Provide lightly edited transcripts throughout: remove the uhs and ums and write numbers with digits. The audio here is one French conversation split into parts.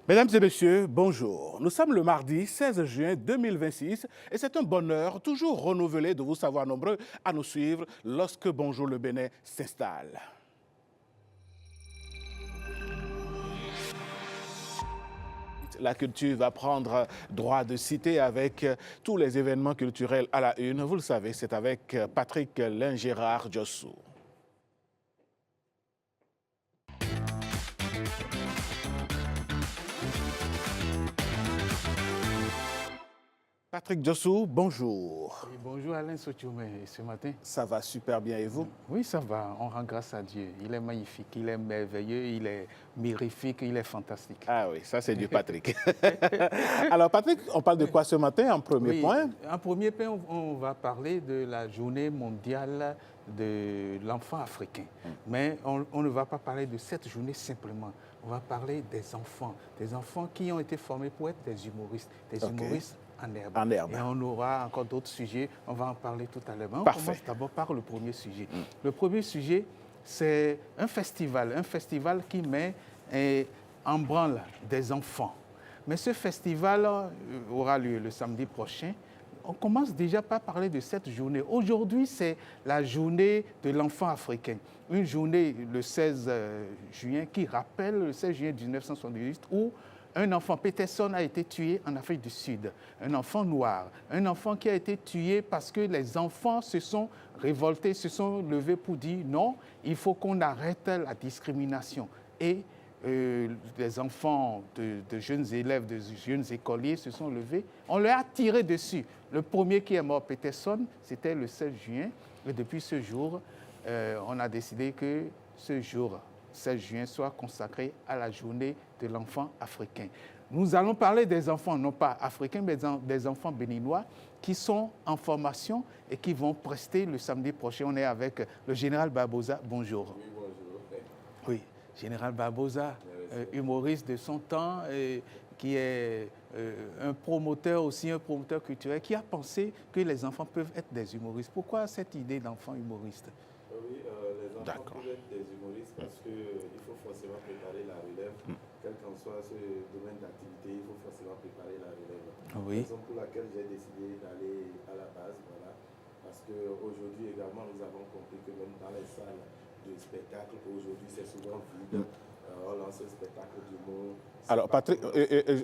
Mesdames et messieurs, bonjour. Nous sommes le mardi 16 juin 2026 et c'est un bonheur toujours renouvelé de vous savoir nombreux à nous suivre lorsque Bonjour le Bénin s'installe. La culture va prendre droit de cité avec tous les événements culturels à la une. Vous le savez, c'est avec Patrick Lingérard Djossou. Patrick Djossou, bonjour. Oui, bonjour Alain Sotiomé, ce matin. Ça va super bien et vous? Oui, ça va, on rend grâce à Dieu. Il est magnifique, il est merveilleux, il est mirifique, il est fantastique. Ah oui, ça c'est du Patrick. Alors Patrick, on parle de quoi ce matin en premier point? En premier point, on va parler de la journée mondiale de l'enfant africain. Mais on ne va pas parler de cette journée simplement. On va parler des enfants qui ont été formés pour être des humoristes en herbe. En herbe. Et on aura encore d'autres sujets, on va en parler tout à l'heure. On Parfait. commence d'abord par le premier sujet. Le premier sujet, c'est un festival qui met en branle des enfants. Mais ce festival aura lieu le samedi prochain. On commence déjà par parler de cette journée. Aujourd'hui, c'est la journée de l'enfant africain. Une journée le 16 juin qui rappelle le 16 juin 1978 où un enfant, Peterson, a été tué en Afrique du Sud. Un enfant noir. Un enfant qui a été tué parce que les enfants se sont révoltés, se sont levés pour dire non, il faut qu'on arrête la discrimination. Et des enfants, de jeunes élèves, de jeunes écoliers se sont levés. On leur a tiré dessus. Le premier qui est mort, Peterson, c'était le 16 juin. Et depuis ce jour, on a décidé que ce jour, 16 juin, soit consacré à la journée de l'enfant africain. Nous allons parler des enfants, non pas africains, mais des enfants béninois qui sont en formation et qui vont prester le samedi prochain. On est avec le général Barbosa. Bonjour. Oui, bonjour. Oui, général Barbosa, humoriste de son temps, qui est un promoteur aussi, un promoteur culturel, qui a pensé que les enfants peuvent être des humoristes. Pourquoi cette idée d'enfant humoriste? Oui, les enfants peuvent être des humoristes parce qu'il faut forcément préparer la relève. Quel qu'en soit ce domaine d'activité, il faut forcément préparer la relève. Oui. Raison pour laquelle j'ai décidé d'aller à la base, voilà. Parce qu'aujourd'hui également, nous avons compris que même dans les salles de spectacle, aujourd'hui, c'est souvent vide. On lance un spectacle d'humour. Alors Patrick,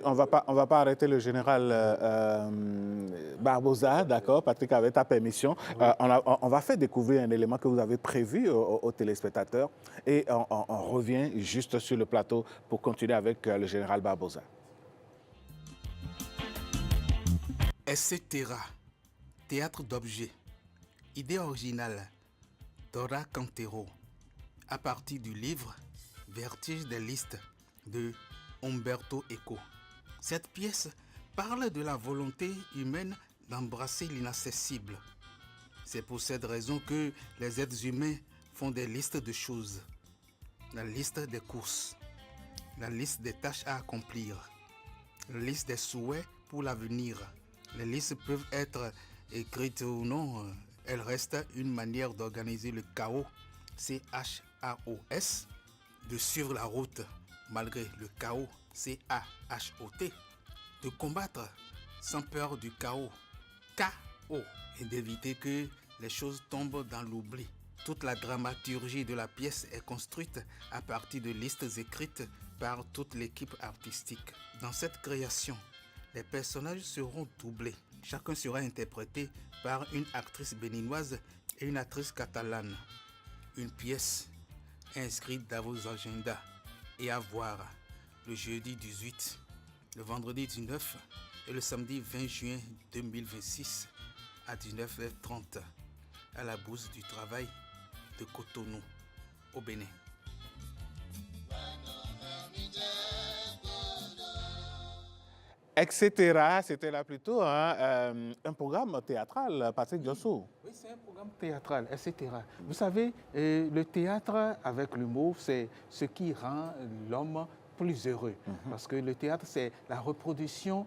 on va pas arrêter le général Barbosa, d'accord? Patrick, avec ta permission, oui. On va faire découvrir un élément que vous avez prévu aux téléspectateurs et on revient juste sur le plateau pour continuer avec le général Barbosa. Etc. Théâtre d'objets. Idée originale. Dora Cantero. À partir du livre Vertige des listes de Umberto Eco. Cette pièce parle de la volonté humaine d'embrasser l'inaccessible. C'est pour cette raison que les êtres humains font des listes de choses. La liste des courses, la liste des tâches à accomplir, la liste des souhaits pour l'avenir. Les listes peuvent être écrites ou non. Elles restent une manière d'organiser le chaos, C-H-A-O-S, de suivre la route malgré le chaos, C-A-H-O-T, de combattre sans peur du chaos, K-O, et d'éviter que les choses tombent dans l'oubli. Toute la dramaturgie de la pièce est construite à partir de listes écrites par toute l'équipe artistique. Dans cette création, les personnages seront doublés. Chacun sera interprété par une actrice béninoise et une actrice catalane. Une pièce inscrite dans vos agendas et à voir le jeudi 18, le vendredi 19 et le samedi 20 juin 2026 à 19h30 à la Bourse du Travail de Cotonou, au Bénin. Etc. C'était là plutôt un programme théâtral, Patrick Djossou. Oui, c'est un programme théâtral, etc. Vous savez, le théâtre avec l'humour, c'est ce qui rend l'homme plus heureux. Parce que le théâtre, c'est la reproduction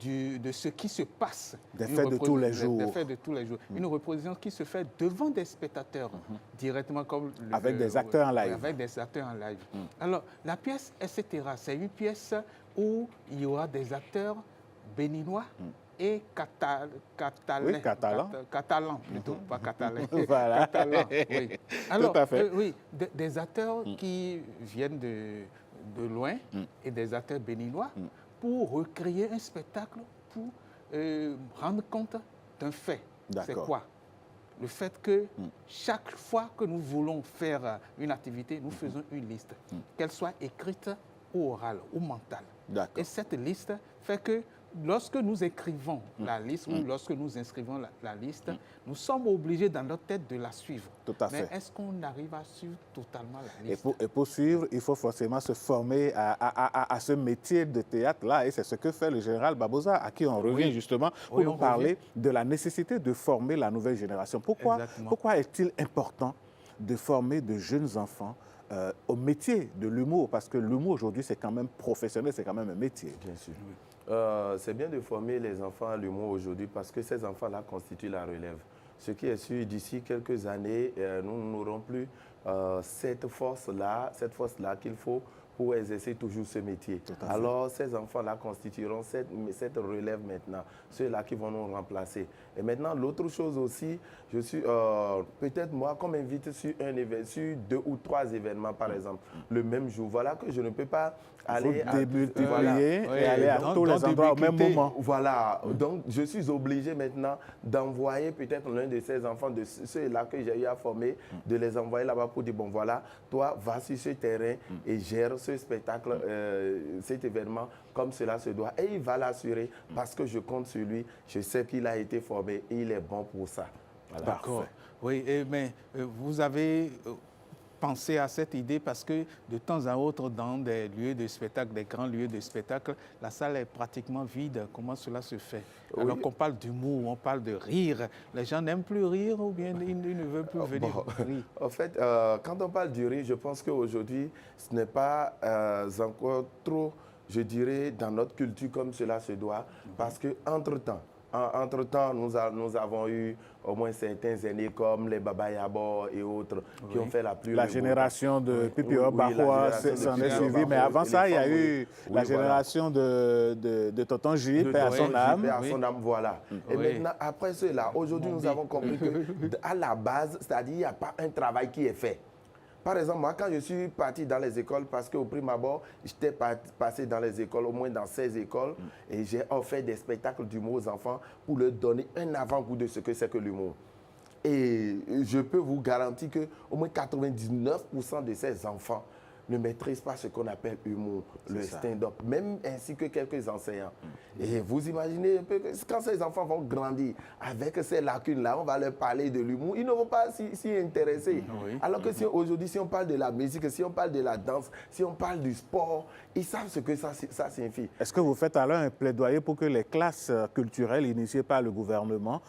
de ce qui se passe. Des faits de tous les jours. Des faits de tous les jours. Une reproduction qui se fait devant des spectateurs, directement comme... Avec des acteurs en live. Avec des acteurs en live. Alors, la pièce, etc., c'est une pièce où il y aura des acteurs béninois et catalans plutôt, pas catalans. Voilà. Catalans, oui. Alors, tout à fait. oui, des acteurs qui viennent de loin et des acteurs béninois pour recréer un spectacle, pour rendre compte d'un fait. C'est quoi? Le fait que chaque fois que nous voulons faire une activité, nous faisons une liste, qu'elle soit écrite ou orale ou mentale. Et cette liste fait que lorsque nous écrivons la liste ou lorsque nous inscrivons la liste, nous sommes obligés dans notre tête de la suivre. Tout à fait. Mais est-ce qu'on arrive à suivre totalement la liste? Et pour suivre, il faut forcément se former à ce métier de théâtre-là. Et c'est ce que fait le général Barbosa, à qui on revient justement pour nous parler de la nécessité de former la nouvelle génération. Pourquoi est-il important de former de jeunes enfants au métier de l'humour? Parce que l'humour aujourd'hui, c'est quand même professionnel, c'est quand même un métier. Bien sûr. C'est bien de former les enfants à l'humour aujourd'hui parce que ces enfants-là constituent la relève. Ce qui est sûr, d'ici quelques années, nous n'aurons plus cette force-là qu'il faut pour exercer toujours ce métier. Alors, ces enfants-là constitueront cette relève maintenant, ceux-là qui vont nous remplacer. Et maintenant, l'autre chose aussi, je suis peut-être moi, comme invité sur 2 ou 3 événements, par exemple, le même jour. Voilà que je ne peux pas aller et aller à tous les endroits au même moment. Voilà. Donc, je suis obligé maintenant d'envoyer peut-être l'un de ces enfants, de ceux-là que j'ai eu à former, de les envoyer là-bas pour dire, bon, voilà, toi, va sur ce terrain et gère ce spectacle, cet événement comme cela se doit. Et il va l'assurer parce que je compte sur lui. Je sais qu'il a été formé et il est bon pour ça. Voilà. D'accord. Oui, mais vous avez pensé à cette idée parce que de temps à autre, dans des lieux de spectacle, des grands lieux de spectacle, la salle est pratiquement vide. Comment cela se fait? Alors qu'on parle d'humour, on parle de rire. Les gens n'aiment plus rire ou bien ils ne veulent plus venir rire? En fait, quand on parle du rire, je pense qu'aujourd'hui, ce n'est pas encore trop, je dirais, dans notre culture comme cela se doit. Parce qu'entre-temps, nous avons eu au moins certains aînés comme les Baba Yabo et autres qui ont fait la pluie. La génération de Pipi Bahoua s'en est suivie, mais avant ça, il y a eu la génération de Tonton J, paix à son âme. Voilà. Et maintenant, après cela, aujourd'hui, nous avons compris qu'à la base, c'est-à-dire qu'il n'y a pas un travail qui est fait. Par exemple, moi, quand je suis parti dans les écoles, parce qu'au prime abord, j'étais passé dans les écoles, au moins dans 16 écoles, et j'ai offert des spectacles d'humour aux enfants pour leur donner un avant-goût de ce que c'est que l'humour. Et je peux vous garantir qu'au moins 99% de ces enfants ne maîtrisent pas ce qu'on appelle humour, le stand-up, même ainsi que quelques enseignants. Et vous imaginez un peu que quand ces enfants vont grandir avec ces lacunes-là, on va leur parler de l'humour, ils ne vont pas s'y intéresser. Alors que aujourd'hui, si on parle de la musique, si on parle de la danse, si on parle du sport, ils savent ce que ça signifie. Est-ce que vous faites alors un plaidoyer pour que les classes culturelles initiées par le gouvernement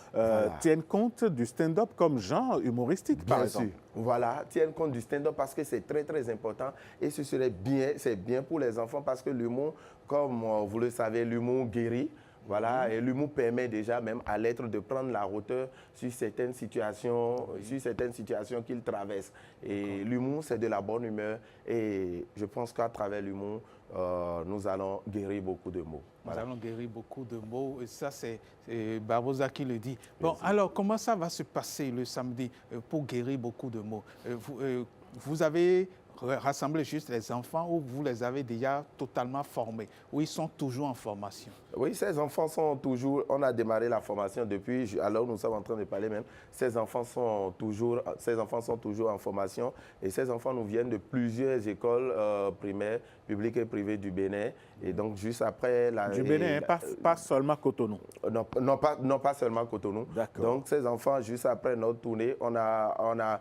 tiennent compte du stand-up comme genre humoristique, par exemple? Voilà, tiennent compte du stand-up parce que c'est très, très important. Et ce serait bien, c'est bien pour les enfants parce que l'humour, comme vous le savez, l'humour guérit. Voilà, et l'humour permet déjà même à l'être de prendre la hauteur sur certaines situations, qu'ils traversent. Et l'humour, c'est de la bonne humeur. Et je pense qu'à travers l'humour, nous allons guérir beaucoup de maux. Voilà. Nous allons guérir beaucoup de maux. Et ça, c'est Barbosa qui le dit. Bon, alors, comment ça va se passer le samedi pour guérir beaucoup de maux? Vous avez rassemblé juste les enfants ou vous les avez déjà totalement formés, ou ils sont toujours en formation? Oui, ces enfants sont toujours... On a démarré la formation depuis... Alors, nous sommes en train de parler même. Ces enfants sont toujours en formation. Et ces enfants nous viennent de plusieurs écoles primaires, publiques et privées du Bénin. Et donc, juste après... Du Bénin, pas seulement Cotonou. Non, pas seulement Cotonou. Donc, ces enfants, juste après notre tournée, on a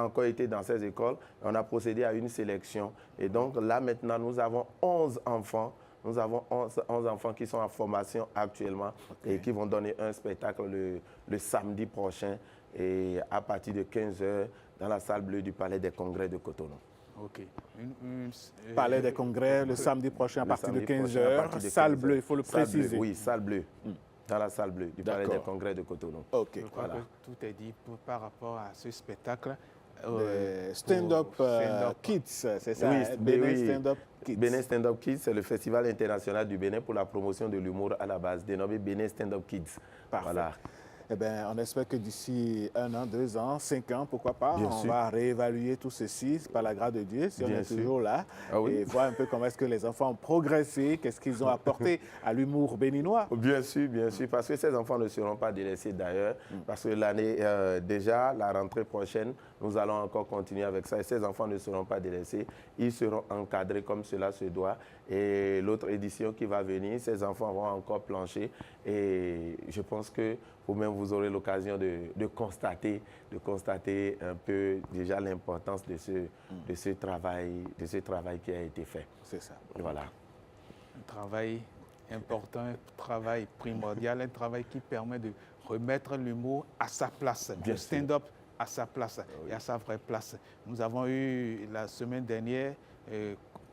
encore été dans ces écoles. On a procédé à une sélection. Et donc, là, maintenant, nous avons 11 enfants. Nous avons 11 enfants qui sont en formation actuellement et qui vont donner un spectacle le samedi prochain et à partir de 15h dans la salle bleue du Palais des Congrès de Cotonou. OK. Palais des Congrès, le samedi prochain à partir de 15h. Salle bleue, il faut le préciser. Oui, salle bleue. Dans la salle bleue du Palais des Congrès de Cotonou. OK. Je crois que tout est dit par rapport à ce spectacle. Stand-up Kids, c'est ça? Oui, Bénin Stand-up Kids. Bénin Stand-up Kids, c'est le festival international du Bénin pour la promotion de l'humour à la base, dénommé Bénin Stand-up Kids. Parfait. Voilà. Eh bien, on espère que d'ici 1 an, 2 ans, 5 ans, pourquoi pas, Bien on sûr. va réévaluer tout ceci par la grâce de Dieu, si on Bien est sûr. toujours là, Ah oui. et voir un peu comment est-ce que les enfants ont progressé, qu'est-ce qu'ils ont apporté à l'humour béninois. Bien sûr, parce que ces enfants ne seront pas délaissés d'ailleurs, parce que l'année, déjà, la rentrée prochaine, nous allons encore continuer avec ça, et ces enfants ne seront pas délaissés, ils seront encadrés comme cela se doit, et l'autre édition qui va venir, ces enfants vont encore plancher, et je pense que vous-même, vous aurez l'occasion de constater un peu déjà l'importance de ce travail qui a été fait. C'est ça. Voilà. Un travail important, un travail primordial, un travail qui permet de remettre l'humour à sa place, le stand-up à sa place et à sa vraie place. Nous avons eu la semaine dernière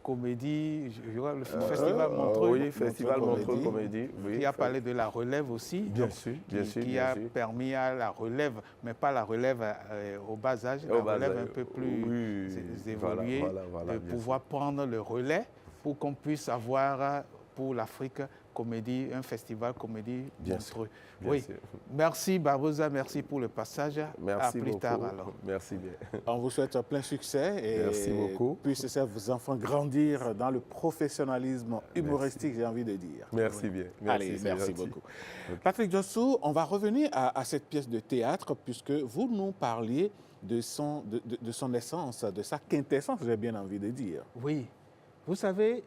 comédie, le festival Montreux. Oui, festival Montreux Comédie. Oui, qui a parlé de la relève aussi. Bien sûr, qui a permis à la relève, mais pas la relève au bas âge, la relève un peu plus évoluée, de pouvoir prendre le relais pour qu'on puisse avoir pour l'Afrique comédie, un festival comédie Montreux. Oui, merci Barbosa, merci pour le passage. Merci à plus beaucoup. Tard alors. Merci bien. On vous souhaite plein succès et merci beaucoup. Puissent vos enfants grandir dans le professionnalisme humoristique, j'ai envie de dire. Merci bien. Merci beaucoup. Okay. Patrick Djossou, on va revenir à cette pièce de théâtre puisque vous nous parliez de son essence, de sa quintessence, j'ai bien envie de dire. Oui, vous savez,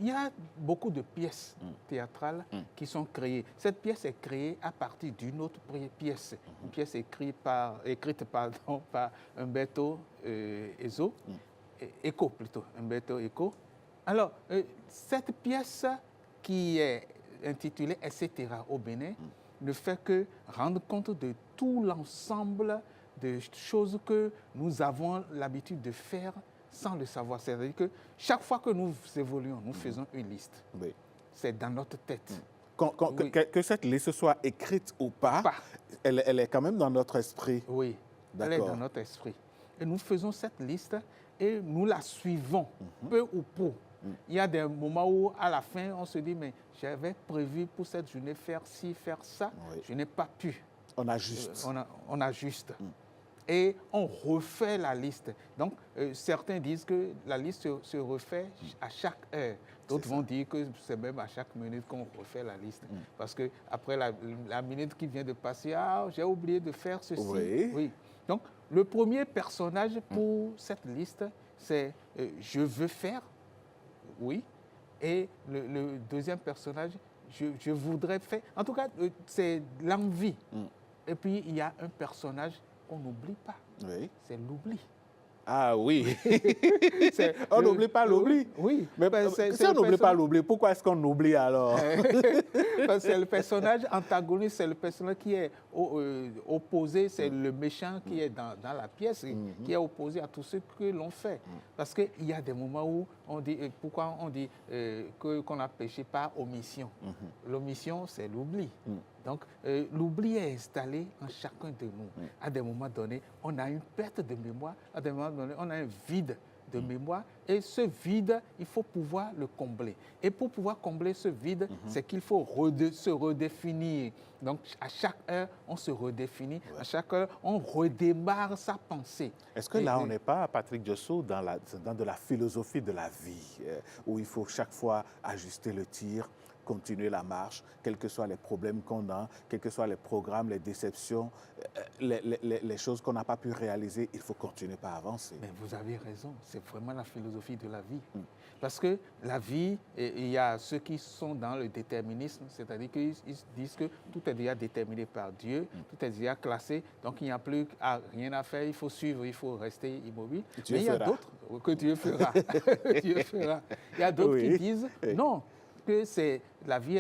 il y a beaucoup de pièces théâtrales qui sont créées. Cette pièce est créée à partir d'une autre pièce, une pièce écrite par Umberto Eco plutôt, Umberto Eco. Alors, cette pièce qui est intitulée « Etc. » au Bénin ne fait que rendre compte de tout l'ensemble de choses que nous avons l'habitude de faire sans le savoir. C'est-à-dire que chaque fois que nous évoluons, nous faisons une liste. Oui. C'est dans notre tête. Que cette liste soit écrite ou pas, elle est quand même dans notre esprit. Oui, elle est dans notre esprit. Et nous faisons cette liste et nous la suivons, peu ou prou. Il y a des moments où, à la fin, on se dit, mais j'avais prévu pour cette journée faire ci, faire ça, je n'ai pas pu. On ajuste. On ajuste. Et on refait la liste. Donc, certains disent que la liste se refait à chaque heure. D'autres vont dire que c'est même à chaque minute qu'on refait la liste. Parce qu'après la minute qui vient de passer, j'ai oublié de faire ceci. Oui. Donc, le premier personnage pour cette liste, c'est je veux faire, oui. Et le deuxième personnage, je voudrais faire. En tout cas, c'est l'envie. Et puis, il y a un personnage qu'on n'oublie pas. Oui. C'est l'oubli. Ah oui. On n'oublie pas l'oubli. Oui. Mais si on n'oublie pas l'oubli, pourquoi est-ce qu'on oublie alors? C'est le personnage antagoniste, c'est le personnage qui est opposé, c'est le méchant qui est dans la pièce, qui est opposé à tout ce que l'on fait. Parce qu'il y a des moments où on dit, pourquoi on dit qu'on a péché par omission? L'omission, c'est l'oubli. Donc, l'oubli est installé en chacun de nous. À des moments donnés, on a une perte de mémoire, à des moments donnés, on a un vide de mémoire. Et ce vide, il faut pouvoir le combler. Et pour pouvoir combler ce vide, c'est qu'il faut se redéfinir. Donc, à chaque heure, on se redéfinit. À chaque heure, on redémarre sa pensée. Est-ce que là, on n'est pas, Patrick Djossou, dans de la philosophie de la vie, où il faut chaque fois ajuster le tir, continuer la marche, quels que soient les problèmes qu'on a, quels que soient les programmes, les déceptions, les choses qu'on n'a pas pu réaliser, il faut continuer par avancer. Mais vous avez raison, c'est vraiment la philosophie de la vie. Parce que la vie, il y a ceux qui sont dans le déterminisme, c'est-à-dire qu'ils disent que tout est déjà déterminé par Dieu, tout est déjà classé, donc il n'y a plus rien à faire, il faut suivre, il faut rester immobile. Mais il y a d'autres que Dieu fera. Dieu fera. Il y a d'autres qui disent non. que la vie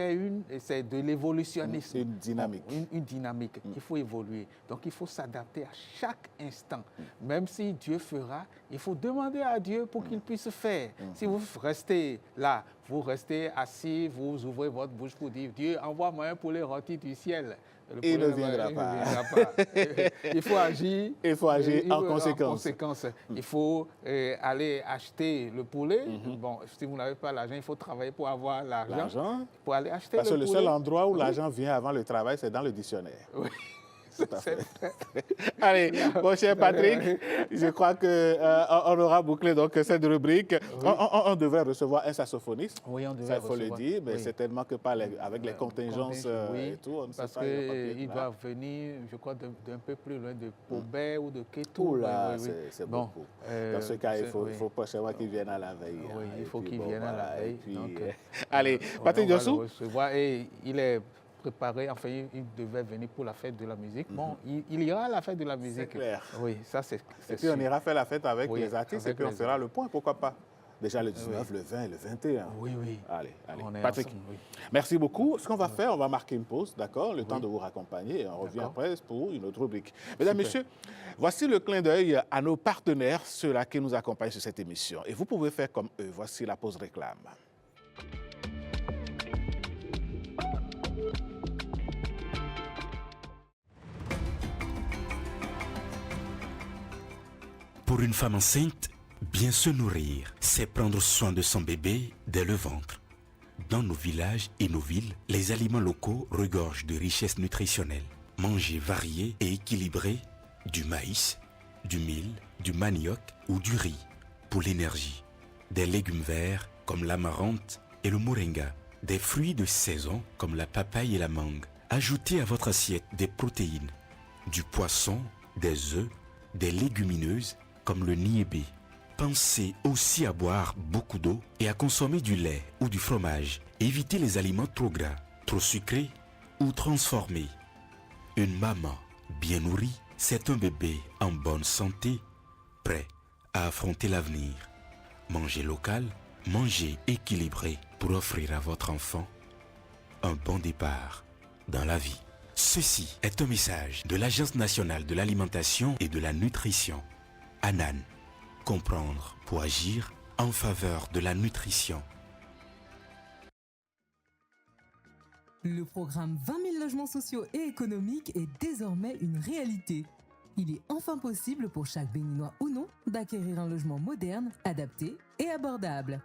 c'est de l'évolutionnisme. Une dynamique. Une dynamique. Il faut évoluer. Donc, il faut s'adapter à chaque instant. Même si Dieu fera, il faut demander à Dieu pour qu'il puisse faire. Si vous restez là, vous restez assis, vous ouvrez votre bouche pour dire, Dieu, envoie-moi un poulet rôti du ciel. Il ne viendra pas. Il faut agir. Il faut agir en conséquence. Il faut aller acheter le poulet. Bon, si vous n'avez pas l'argent, il faut travailler pour avoir l'argent. Pour aller acheter le poulet. Parce que le seul endroit où l'argent vient avant le travail, c'est dans le dictionnaire. Oui. Tout à fait. Allez, mon cher Patrick, je crois qu'on aura bouclé donc cette rubrique. Oui. On devrait recevoir un saxophoniste. Oui, on devrait ça, il faut le dire, mais certainement que pas avec les contingences et tout. On ne parce sait pas, qu'il doit venir, je crois, d'un peu plus loin de Pobet ou de Kétou. Là, c'est beaucoup. Dans ce cas, il faut prochainement qu'il vienne à la veille. Oui, il faut qu'il vienne à la veille. Allez, Patrick Diossou. Et il est préparé, enfin, il devait venir pour la fête de la musique. Bon, il ira à la fête de la musique. C'est clair. Oui, ça c'est Et puis on ira faire la fête avec les artistes et puis on fera le point, pourquoi pas. Déjà le 19, le 20 et le 21. Oui. Allez. Patrick, merci beaucoup. Ce qu'on va faire, on va marquer une pause, d'accord? Le temps de vous raccompagner et on revient après pour une autre rubrique. Mesdames, Messieurs, voici le clin d'œil à nos partenaires, ceux-là qui nous accompagnent sur cette émission. Et vous pouvez faire comme eux. Voici la pause réclame. Pour une femme enceinte, bien se nourrir, c'est prendre soin de son bébé dès le ventre. Dans nos villages et nos villes, les aliments locaux regorgent de richesses nutritionnelles. Manger varié et équilibré, du maïs, du mil, du manioc ou du riz pour l'énergie. Des légumes verts comme l'amarante et le moringa. Des fruits de saison comme la papaye et la mangue. Ajoutez à votre assiette des protéines, du poisson, des œufs, des légumineuses comme le niébé. Pensez aussi à boire beaucoup d'eau et à consommer du lait ou du fromage. Évitez les aliments trop gras, trop sucrés ou transformés. Une maman bien nourrie, c'est un bébé en bonne santé, prêt à affronter l'avenir. Mangez local, mangez équilibré pour offrir à votre enfant un bon départ dans la vie. Ceci est un message de l'Agence nationale de l'alimentation et de la nutrition. ANAN. Comprendre pour agir en faveur de la nutrition. Le programme 20 000 logements sociaux et économiques est désormais une réalité. Il est enfin possible pour chaque Béninois ou non d'acquérir un logement moderne, adapté et abordable.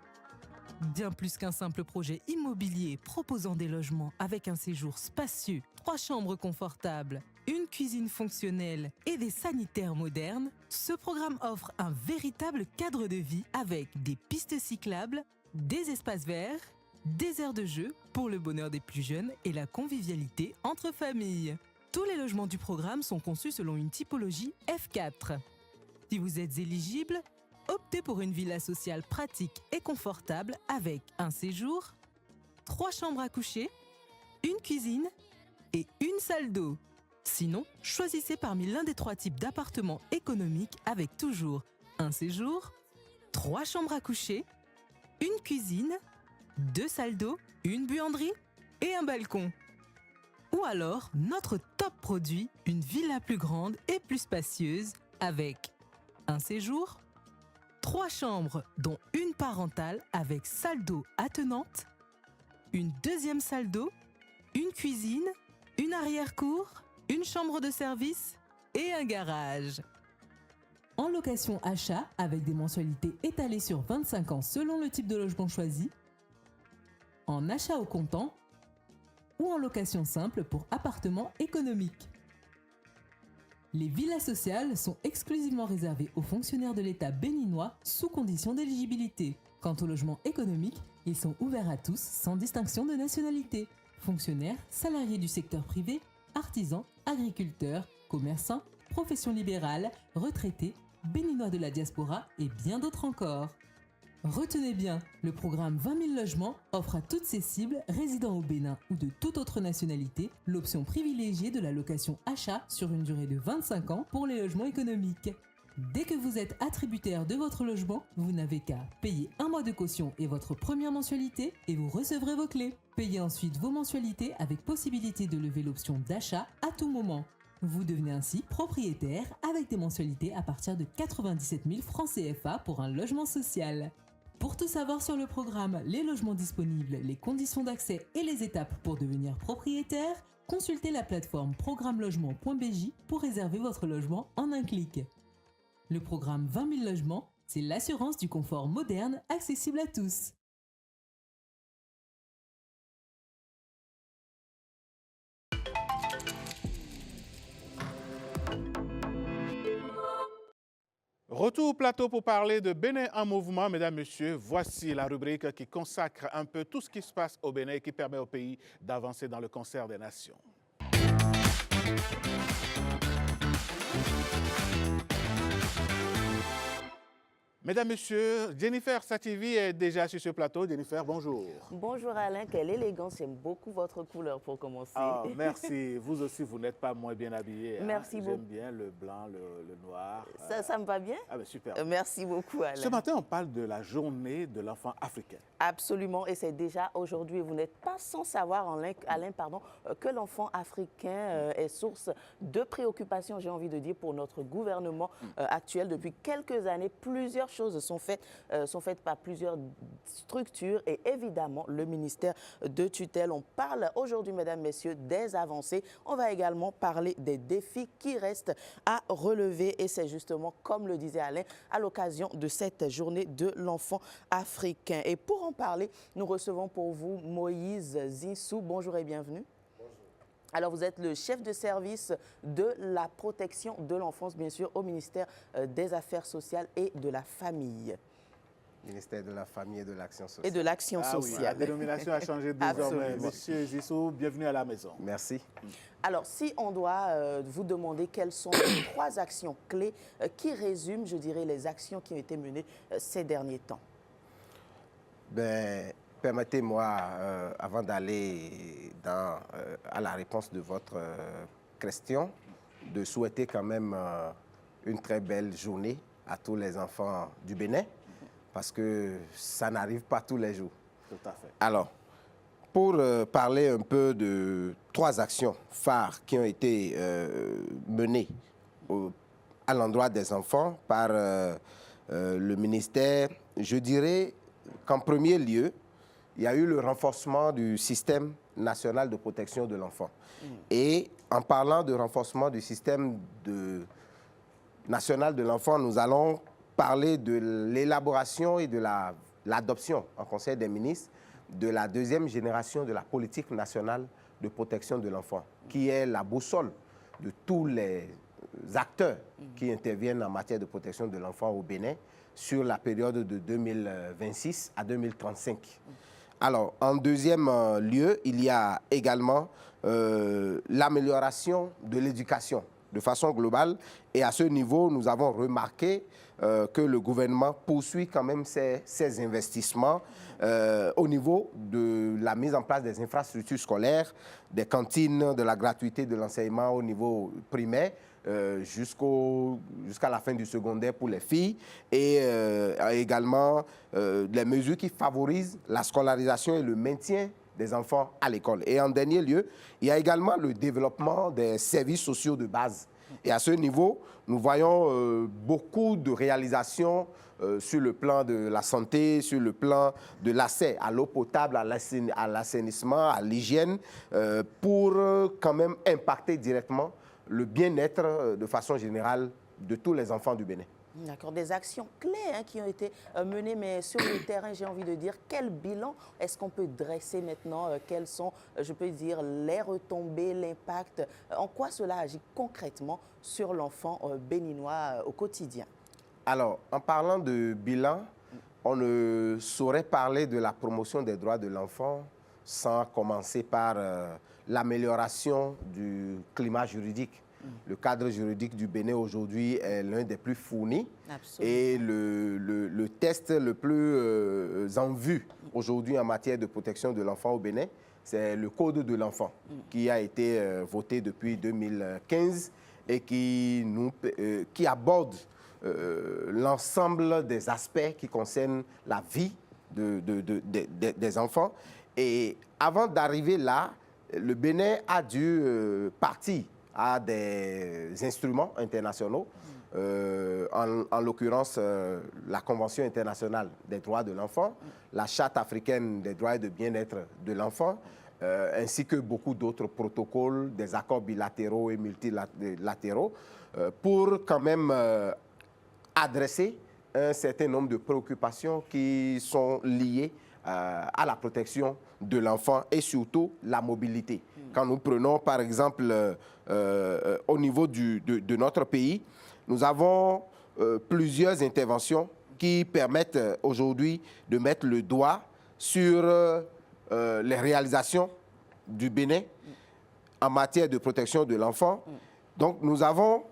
Bien plus qu'un simple projet immobilier proposant des logements avec un séjour spacieux, 3 chambres confortables, une cuisine fonctionnelle et des sanitaires modernes, ce programme offre un véritable cadre de vie avec des pistes cyclables, des espaces verts, des aires de jeu pour le bonheur des plus jeunes et la convivialité entre familles. Tous les logements du programme sont conçus selon une typologie F4. Si vous êtes éligible, optez pour une villa sociale pratique et confortable avec un séjour, 3 chambres à coucher, une cuisine et une salle d'eau. Sinon, choisissez parmi l'un des 3 types d'appartements économiques avec toujours un séjour, 3 chambres à coucher, une cuisine, 2 salles d'eau, une buanderie et un balcon. Ou alors, notre top produit, une villa plus grande et plus spacieuse avec un séjour, 3 chambres dont une parentale avec salle d'eau attenante, une deuxième salle d'eau, une cuisine, une arrière-cour, une chambre de service et un garage. En location achat avec des mensualités étalées sur 25 ans selon le type de logement choisi, en achat au comptant ou en location simple pour appartements économiques. Les villas sociales sont exclusivement réservées aux fonctionnaires de l'État béninois sous condition d'éligibilité. Quant aux logements économiques, ils sont ouverts à tous sans distinction de nationalité. Fonctionnaires, salariés du secteur privé, artisans, agriculteurs, commerçants, professions libérales, retraités, béninois de la diaspora et bien d'autres encore. Retenez bien, le programme 20 000 logements offre à toutes ces cibles résidant au Bénin ou de toute autre nationalité l'option privilégiée de la location achat sur une durée de 25 ans pour les logements économiques. Dès que vous êtes attributaire de votre logement, vous n'avez qu'à payer 1 mois de caution et votre première mensualité et vous recevrez vos clés. Payez ensuite vos mensualités avec possibilité de lever l'option d'achat à tout moment. Vous devenez ainsi propriétaire avec des mensualités à partir de 97 000 francs CFA pour un logement social. Pour tout savoir sur le programme, les logements disponibles, les conditions d'accès et les étapes pour devenir propriétaire, consultez la plateforme programmelogement.bj pour réserver votre logement en un clic. Le programme 20 000 logements, c'est l'assurance du confort moderne accessible à tous. Retour au plateau pour parler de Bénin en mouvement. Mesdames, Messieurs, voici la rubrique qui consacre un peu tout ce qui se passe au Bénin et qui permet au pays d'avancer dans le concert des nations. Mesdames, Messieurs, Jennifer Sativi est déjà sur ce plateau. Jennifer, bonjour. Bonjour Alain, quelle élégance, j'aime beaucoup votre couleur pour commencer. Ah, merci. Vous aussi, vous n'êtes pas moins bien habillé. Merci beaucoup. J'aime bien le blanc, le noir. Ça me va bien? Ah ben super. Merci beaucoup Alain. Ce matin, on parle de la journée de l'enfant africain. Absolument, et c'est déjà aujourd'hui. Vous n'êtes pas sans savoir, Alain, que l'enfant africain est source de préoccupation, j'ai envie de dire, pour notre gouvernement actuel. Depuis quelques années, plusieurs choses sont faites par plusieurs structures et évidemment le ministère de tutelle. On parle aujourd'hui, mesdames, messieurs, des avancées. On va également parler des défis qui restent à relever et c'est justement, comme le disait Alain, à l'occasion de cette journée de l'enfant africain. Et pour en parler, nous recevons pour vous Moïse Zinsou. Bonjour et bienvenue. Alors, vous êtes le chef de service de la protection de l'enfance, bien sûr, au ministère des Affaires sociales et de la famille. Ministère de la Famille et de l'Action sociale. Et de l'Action sociale. Oui, la dénomination a changé désormais. Monsieur Zissou, bienvenue à la maison. Merci. Alors, si on doit vous demander quelles sont les 3 actions clés qui résument, je dirais, les actions qui ont été menées ces derniers temps. Ben, permettez-moi, avant d'aller à la réponse de votre question, de souhaiter quand même une très belle journée à tous les enfants du Bénin, parce que ça n'arrive pas tous les jours. Tout à fait. Alors, pour parler un peu de 3 actions phares qui ont été menées à l'endroit des enfants par le ministère, je dirais qu'en premier lieu, il y a eu le renforcement du système national de protection de l'enfant. Et en parlant de renforcement du système national de l'enfant, nous allons parler de l'élaboration et de l'adoption en Conseil des ministres de la 2e génération de la politique nationale de protection de l'enfant, qui est la boussole de tous les acteurs qui interviennent en matière de protection de l'enfant au Bénin sur la période de 2026 à 2035. Alors, en deuxième lieu, il y a également l'amélioration de l'éducation de façon globale. Et à ce niveau, nous avons remarqué que le gouvernement poursuit quand même ses investissements au niveau de la mise en place des infrastructures scolaires, des cantines, de la gratuité de l'enseignement au niveau primaire, jusqu'à la fin du secondaire pour les filles et également les mesures qui favorisent la scolarisation et le maintien des enfants à l'école. Et en dernier lieu, il y a également le développement des services sociaux de base. Et à ce niveau, nous voyons beaucoup de réalisations sur le plan de la santé, sur le plan de l'accès à l'eau potable, à l'assainissement, à l'hygiène, pour quand même impacter directement le bien-être de façon générale de tous les enfants du Bénin. D'accord, des actions clés qui ont été menées, mais sur le terrain, j'ai envie de dire, quel bilan est-ce qu'on peut dresser maintenant? Quelles sont, je peux dire, les retombées, l'impact? En quoi cela agit concrètement sur l'enfant béninois au quotidien? Alors, en parlant de bilan, on ne saurait parler de la promotion des droits de l'enfant sans commencer par l'amélioration du climat juridique. Le cadre juridique du Bénin aujourd'hui est l'un des plus fournis. Absolument. Et le test le plus en vue aujourd'hui en matière de protection de l'enfant au Bénin, c'est le Code de l'enfant qui a été voté depuis 2015 et qui aborde l'ensemble des aspects qui concernent la vie des enfants. Et avant d'arriver là, le Bénin a dû partir à des instruments internationaux, en l'occurrence la Convention internationale des droits de l'enfant, la Charte africaine des droits et de bien-être de l'enfant, ainsi que beaucoup d'autres protocoles, des accords bilatéraux et multilatéraux, pour quand même adresser un certain nombre de préoccupations qui sont liées à la protection de l'enfant et surtout la mobilité. Quand nous prenons par exemple au niveau de notre pays, nous avons plusieurs interventions qui permettent aujourd'hui de mettre le doigt sur les réalisations du Bénin en matière de protection de l'enfant. Donc nous avons,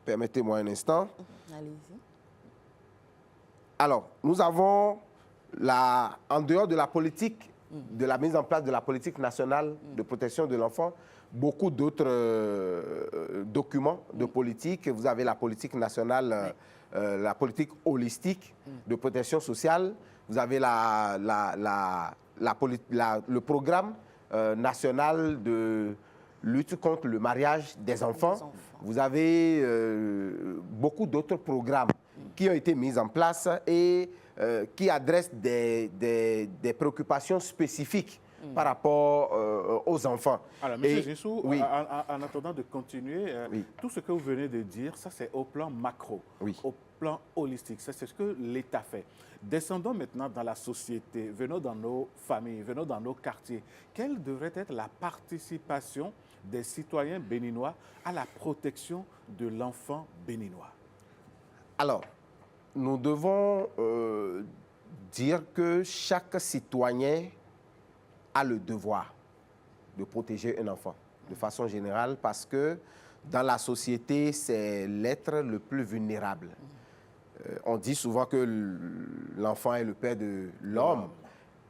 permettez-moi un instant. Allez-y. Alors, nous avons, en dehors de la politique, de la mise en place de la politique nationale de protection de l'enfant, beaucoup d'autres documents de politique. Vous avez la politique nationale, la politique holistique de protection sociale. Vous avez le programme national de lutte contre le mariage des enfants. Vous avez beaucoup d'autres programmes qui ont été mis en place et qui adressent des préoccupations spécifiques par rapport aux enfants. Alors, M. Zinsou, oui. en attendant de continuer, oui. tout ce que vous venez de dire, ça c'est au plan macro, oui. au plan holistique, c'est ce que l'État fait. Descendons maintenant dans la société, venons dans nos familles, venons dans nos quartiers. Quelle devrait être la participation des citoyens béninois à la protection de l'enfant béninois? Alors, nous devons dire que chaque citoyen a le devoir de protéger un enfant, de façon générale, parce que dans la société, c'est l'être le plus vulnérable. On dit souvent que l'enfant est le père de l'homme,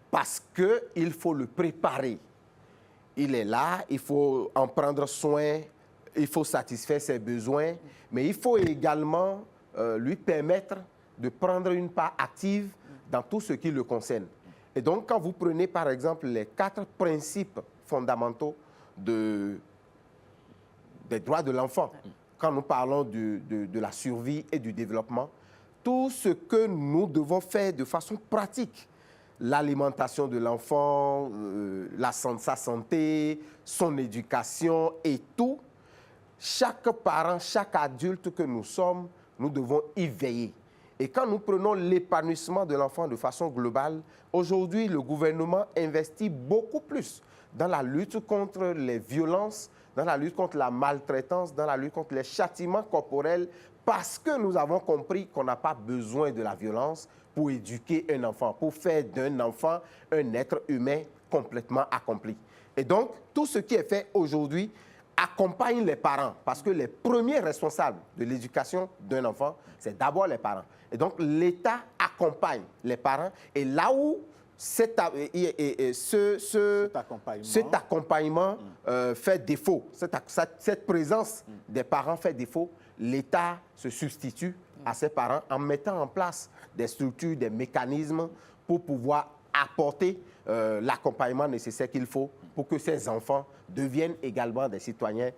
parce qu'il faut le préparer. Il est là, il faut en prendre soin, il faut satisfaire ses besoins, mais il faut également lui permettre de prendre une part active dans tout ce qui le concerne. Et donc, quand vous prenez, par exemple, les 4 principes fondamentaux des droits de l'enfant, quand nous parlons de la survie et du développement, tout ce que nous devons faire de façon pratique, l'alimentation de l'enfant, sa santé, son éducation et tout, chaque parent, chaque adulte que nous sommes, nous devons y veiller. Et quand nous prenons l'épanouissement de l'enfant de façon globale, aujourd'hui, le gouvernement investit beaucoup plus dans la lutte contre les violences, dans la lutte contre la maltraitance, dans la lutte contre les châtiments corporels, parce que nous avons compris qu'on n'a pas besoin de la violence pour éduquer un enfant, pour faire d'un enfant un être humain complètement accompli. Et donc, tout ce qui est fait aujourd'hui accompagne les parents, parce que les premiers responsables de l'éducation d'un enfant, c'est d'abord les parents. Et donc, l'État accompagne les parents. Et là où cet accompagnement fait défaut, cette présence des parents fait défaut, l'État se substitue à ces parents en mettant en place des structures, des mécanismes pour pouvoir apporter l'accompagnement nécessaire qu'il faut pour que ces enfants deviennent également des citoyens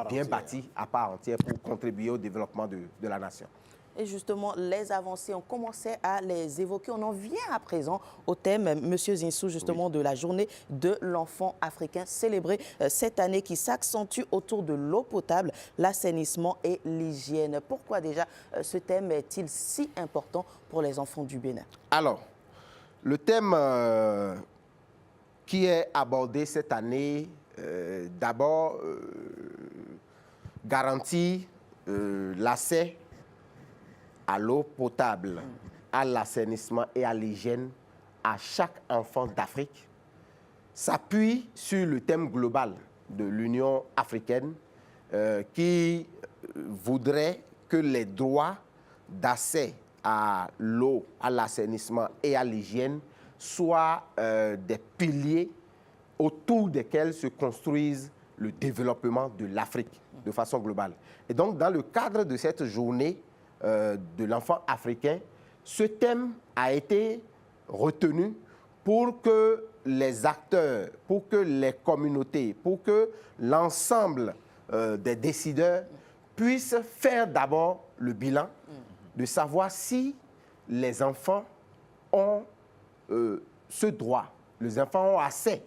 bien bâtis à part entière pour contribuer au développement de la nation. Et justement, les avancées, on commençait à les évoquer. On en vient à présent au thème, M. Zinsou, justement, de la journée de l'enfant africain célébrée cette année qui s'accentue autour de l'eau potable, l'assainissement et l'hygiène. Pourquoi déjà ce thème est-il si important pour les enfants du Bénin? Alors, le thème qui est abordé cette année, d'abord, garantit l'accès à l'eau potable, à l'assainissement et à l'hygiène à chaque enfant d'Afrique, s'appuie sur le thème global de l'Union africaine qui voudrait que les droits d'accès à l'eau, à l'assainissement et à l'hygiène soient des piliers autour desquels se construisent le développement de l'Afrique de façon globale. Et donc, dans le cadre de cette journée de l'enfant africain, ce thème a été retenu pour que les acteurs, pour que les communautés, pour que l'ensemble des décideurs puissent faire d'abord le bilan de savoir si les enfants ont ce droit, les enfants ont accès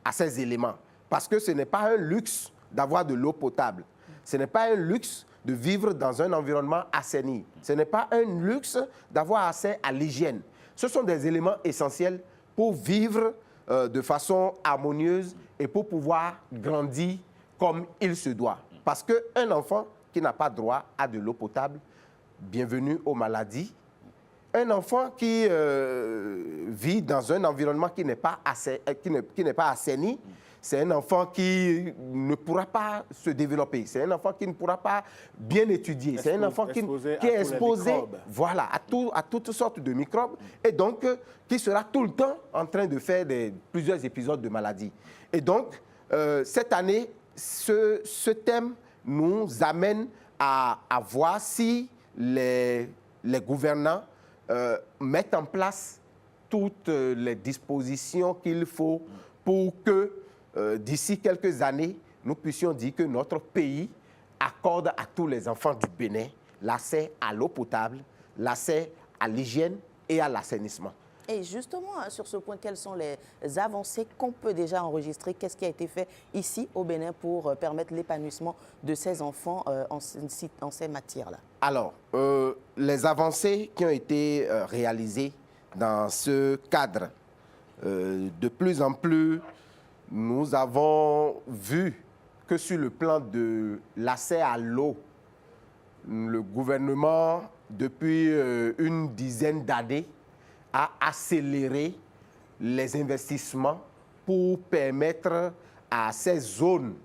à ces éléments. Parce que ce n'est pas un luxe d'avoir de l'eau potable. Ce n'est pas un luxe de vivre dans un environnement assaini. Ce n'est pas un luxe d'avoir accès à l'hygiène. Ce sont des éléments essentiels pour vivre de façon harmonieuse et pour pouvoir grandir comme il se doit. Parce qu'un enfant qui n'a pas droit à de l'eau potable, bienvenue aux maladies. Un enfant qui vit dans un environnement qui n'est pas assaini, c'est un enfant qui ne pourra pas se développer. C'est un enfant qui ne pourra pas bien étudier. C'est un enfant qui est exposé voilà, à toutes sortes de microbes et donc qui sera tout le temps en train de faire plusieurs épisodes de maladie. Et donc, cette année, ce thème nous amène à voir si les gouvernants mettent en place toutes les dispositions qu'il faut pour que d'ici quelques années, nous puissions dire que notre pays accorde à tous les enfants du Bénin l'accès à l'eau potable, l'accès à l'hygiène et à l'assainissement. Et justement, sur ce point, quelles sont les avancées qu'on peut déjà enregistrer? Qu'est-ce qui a été fait ici au Bénin pour permettre l'épanouissement de ces enfants en ces matières-là? Alors, les avancées qui ont été réalisées dans ce cadre, de plus en plus, nous avons vu que sur le plan de l'accès à l'eau, le gouvernement, depuis une dizaine d'années, a accéléré les investissements pour permettre à ces zones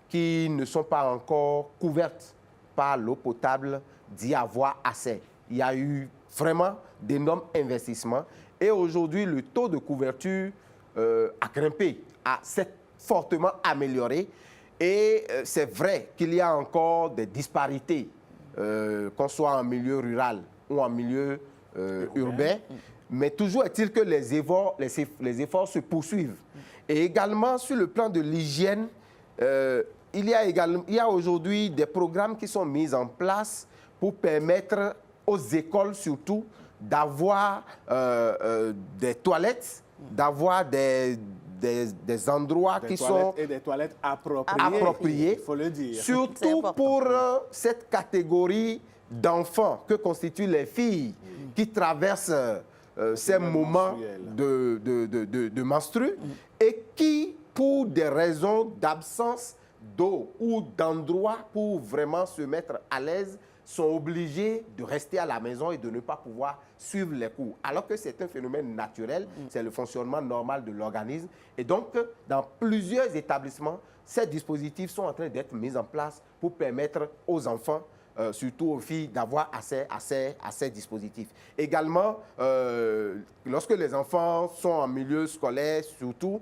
qui ne sont pas encore couvertes par l'eau potable d'y avoir accès. Il y a eu vraiment d'énormes investissements et aujourd'hui, le taux de couverture a grimpé, s'est fortement amélioré. Et c'est vrai qu'il y a encore des disparités, qu'on soit en milieu rural ou en milieu urbain. Mais toujours est-il que les efforts se poursuivent. Et également, sur le plan de l'hygiène, il y a aujourd'hui des programmes qui sont mis en place pour permettre aux écoles surtout d'avoir des toilettes, d'avoir des endroits qui sont... Et des toilettes appropriées, il faut le dire. Surtout pour cette catégorie d'enfants que constituent les filles qui traversent ces moments de menstrues et qui, pour des raisons d'absence d'eau ou d'endroits pour vraiment se mettre à l'aise, sont obligés de rester à la maison et de ne pas pouvoir suivre les cours. Alors que c'est un phénomène naturel, c'est le fonctionnement normal de l'organisme. Et donc, dans plusieurs établissements, ces dispositifs sont en train d'être mis en place pour permettre aux enfants, surtout aux filles, d'avoir accès à ces dispositifs. Également, lorsque les enfants sont en milieu scolaire, surtout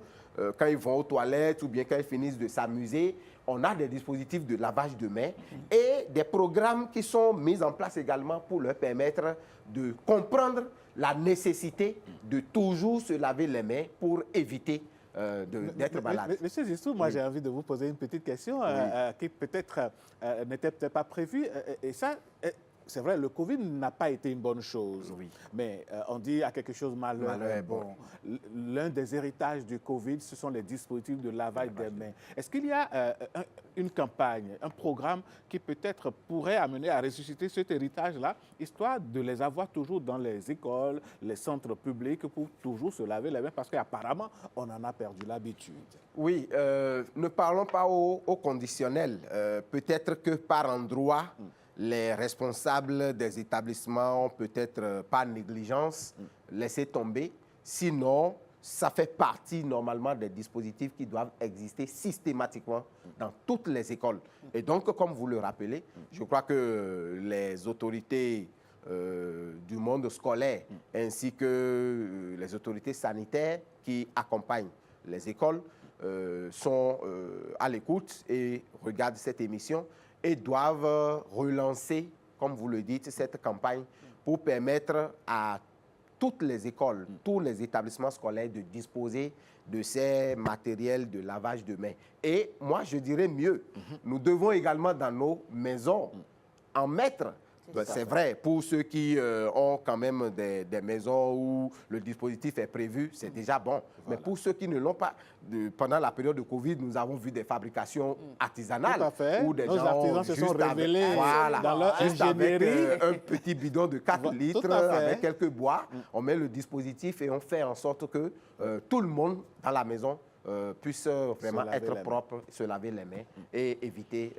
quand ils vont aux toilettes ou bien quand ils finissent de s'amuser, on a des dispositifs de lavage de mains et des programmes qui sont mis en place également pour leur permettre de comprendre la nécessité de toujours se laver les mains pour éviter d'être malade. Monsieur Zissou, moi j'ai envie de vous poser une petite question qui peut-être n'était peut-être pas prévue. Et ça, c'est vrai, le Covid n'a pas été une bonne chose. Oui. Mais on dit à quelque chose malheureux. Bon, l'un des héritages du Covid, ce sont les dispositifs de lavage des mains. Est-ce qu'il y a une campagne, un programme qui peut-être pourrait amener à ressusciter cet héritage-là, histoire de les avoir toujours dans les écoles, les centres publics, pour toujours se laver les mains? Parce qu'apparemment, on en a perdu l'habitude. Oui, ne parlons pas au conditionnel. Peut-être que par endroit, les responsables des établissements ont peut-être par négligence laissé tomber. Sinon, ça fait partie normalement des dispositifs qui doivent exister systématiquement dans toutes les écoles. Et donc, comme vous le rappelez, je crois que les autorités du monde scolaire ainsi que les autorités sanitaires qui accompagnent les écoles sont à l'écoute et regardent cette émission et doivent relancer, comme vous le dites, cette campagne pour permettre à toutes les écoles, tous les établissements scolaires de disposer de ces matériels de lavage de mains. Et moi, je dirais mieux, nous devons également dans nos maisons en mettre. C'est vrai, pour ceux qui ont quand même des maisons où le dispositif est prévu, c'est déjà bon. Mais pour ceux qui ne l'ont pas, pendant la période de Covid, nous avons vu des fabrications artisanales. Tout à fait. Où des Nos gens artisans se sont révélés dans leur juste avec ingénierie. un petit bidon de 4 litres, avec quelques bois. On met le dispositif et on fait en sorte que tout le monde dans la maison puisse vraiment être propre, se laver les mains et éviter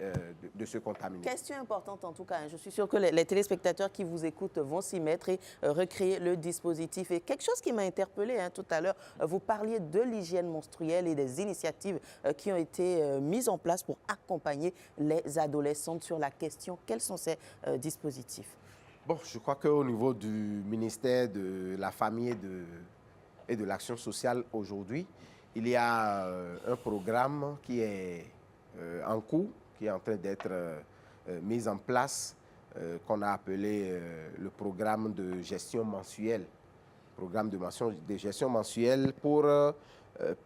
de se contaminer. Question importante en tout cas. Je suis sûre que les téléspectateurs qui vous écoutent vont s'y mettre et recréer le dispositif. Et quelque chose qui m'a interpellée tout à l'heure, vous parliez de l'hygiène menstruelle et des initiatives qui ont été mises en place pour accompagner les adolescentes sur la question. Quels sont ces dispositifs? Bon, je crois qu'au niveau du ministère de la Famille et de l'Action sociale aujourd'hui, il y a un programme qui est en cours, qui est en train d'être mis en place, qu'on a appelé le programme de gestion mensuelle. Programme de gestion mensuelle pour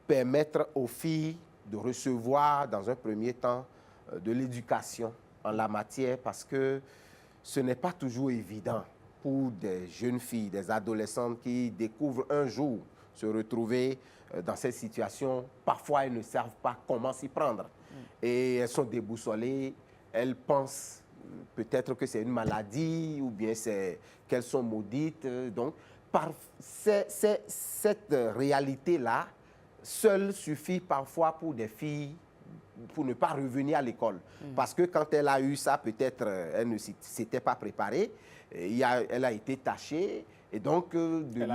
permettre aux filles de recevoir, dans un premier temps, de l'éducation en la matière, parce que ce n'est pas toujours évident pour des jeunes filles, des adolescentes qui découvrent un jour se retrouver dans cette situation. Parfois, elles ne savent pas comment s'y prendre. Et elles sont déboussolées. Elles pensent peut-être que c'est une maladie ou bien qu'elles sont maudites. Donc, cette réalité-là, seule suffit parfois pour des filles pour ne pas revenir à l'école. Parce que quand elle a eu ça, peut-être elle ne s'était pas préparée. Elle a été tachée. Et donc, elle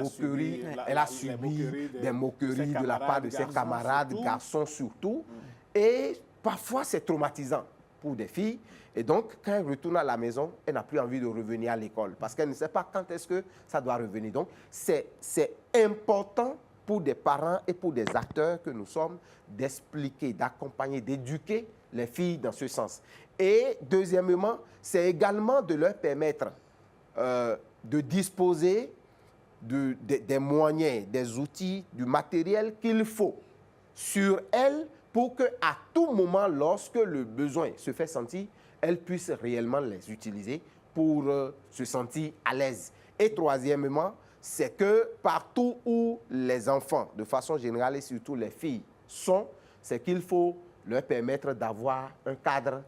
a subi des moqueries de la part de ses camarades, garçons surtout. Et parfois, c'est traumatisant pour des filles. Et donc, quand elle retourne à la maison, elle n'a plus envie de revenir à l'école parce qu'elle ne sait pas quand est-ce que ça doit revenir. Donc, c'est important pour des parents et pour des acteurs que nous sommes d'expliquer, d'accompagner, d'éduquer les filles dans ce sens. Et deuxièmement, c'est également de leur permettre de disposer des moyens, des outils, du matériel qu'il faut sur elles pour qu'à tout moment, lorsque le besoin se fait sentir, elles puissent réellement les utiliser pour se sentir à l'aise. Et troisièmement, c'est que partout où les enfants, de façon générale et surtout les filles, sont, c'est qu'il faut leur permettre d'avoir un cadre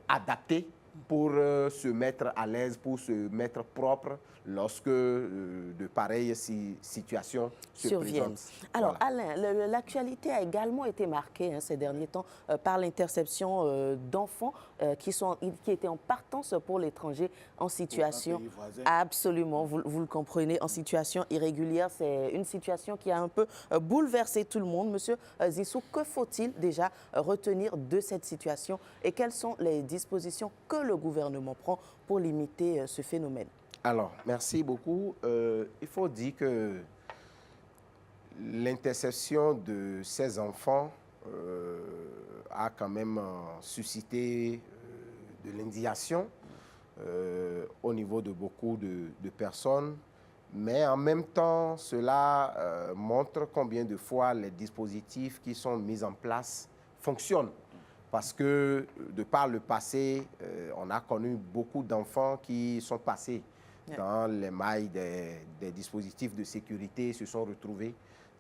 adapté pour se mettre à l'aise, pour se mettre propre lorsque de pareilles situations se présentent. Alors, voilà. Alain, l'actualité a également été marquée ces derniers temps par l'interception d'enfants qui étaient en partance pour l'étranger en situation... Absolument, vous le comprenez, en situation irrégulière. C'est une situation qui a un peu bouleversé tout le monde. Monsieur Zissou, que faut-il déjà retenir de cette situation et quelles sont les dispositions que le gouvernement prend pour limiter ce phénomène? Alors, merci beaucoup. Il faut dire que l'interception de ces enfants a quand même suscité de l'indignation au niveau de beaucoup de personnes. Mais en même temps, cela montre combien de fois les dispositifs qui sont mis en place fonctionnent. Parce que, de par le passé, on a connu beaucoup d'enfants qui sont passés dans les mailles des dispositifs de sécurité, se sont retrouvés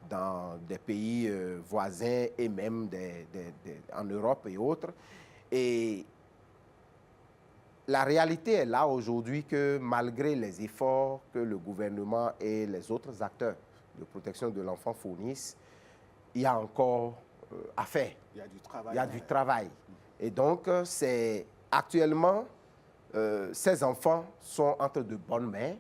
dans des pays voisins et même en Europe et autres. Et la réalité est là aujourd'hui que malgré les efforts que le gouvernement et les autres acteurs de protection de l'enfant fournissent, il y a encore à faire. Il y a du travail. Il y a du travail. Et donc, c'est actuellement, ces enfants sont entre de bonnes mains.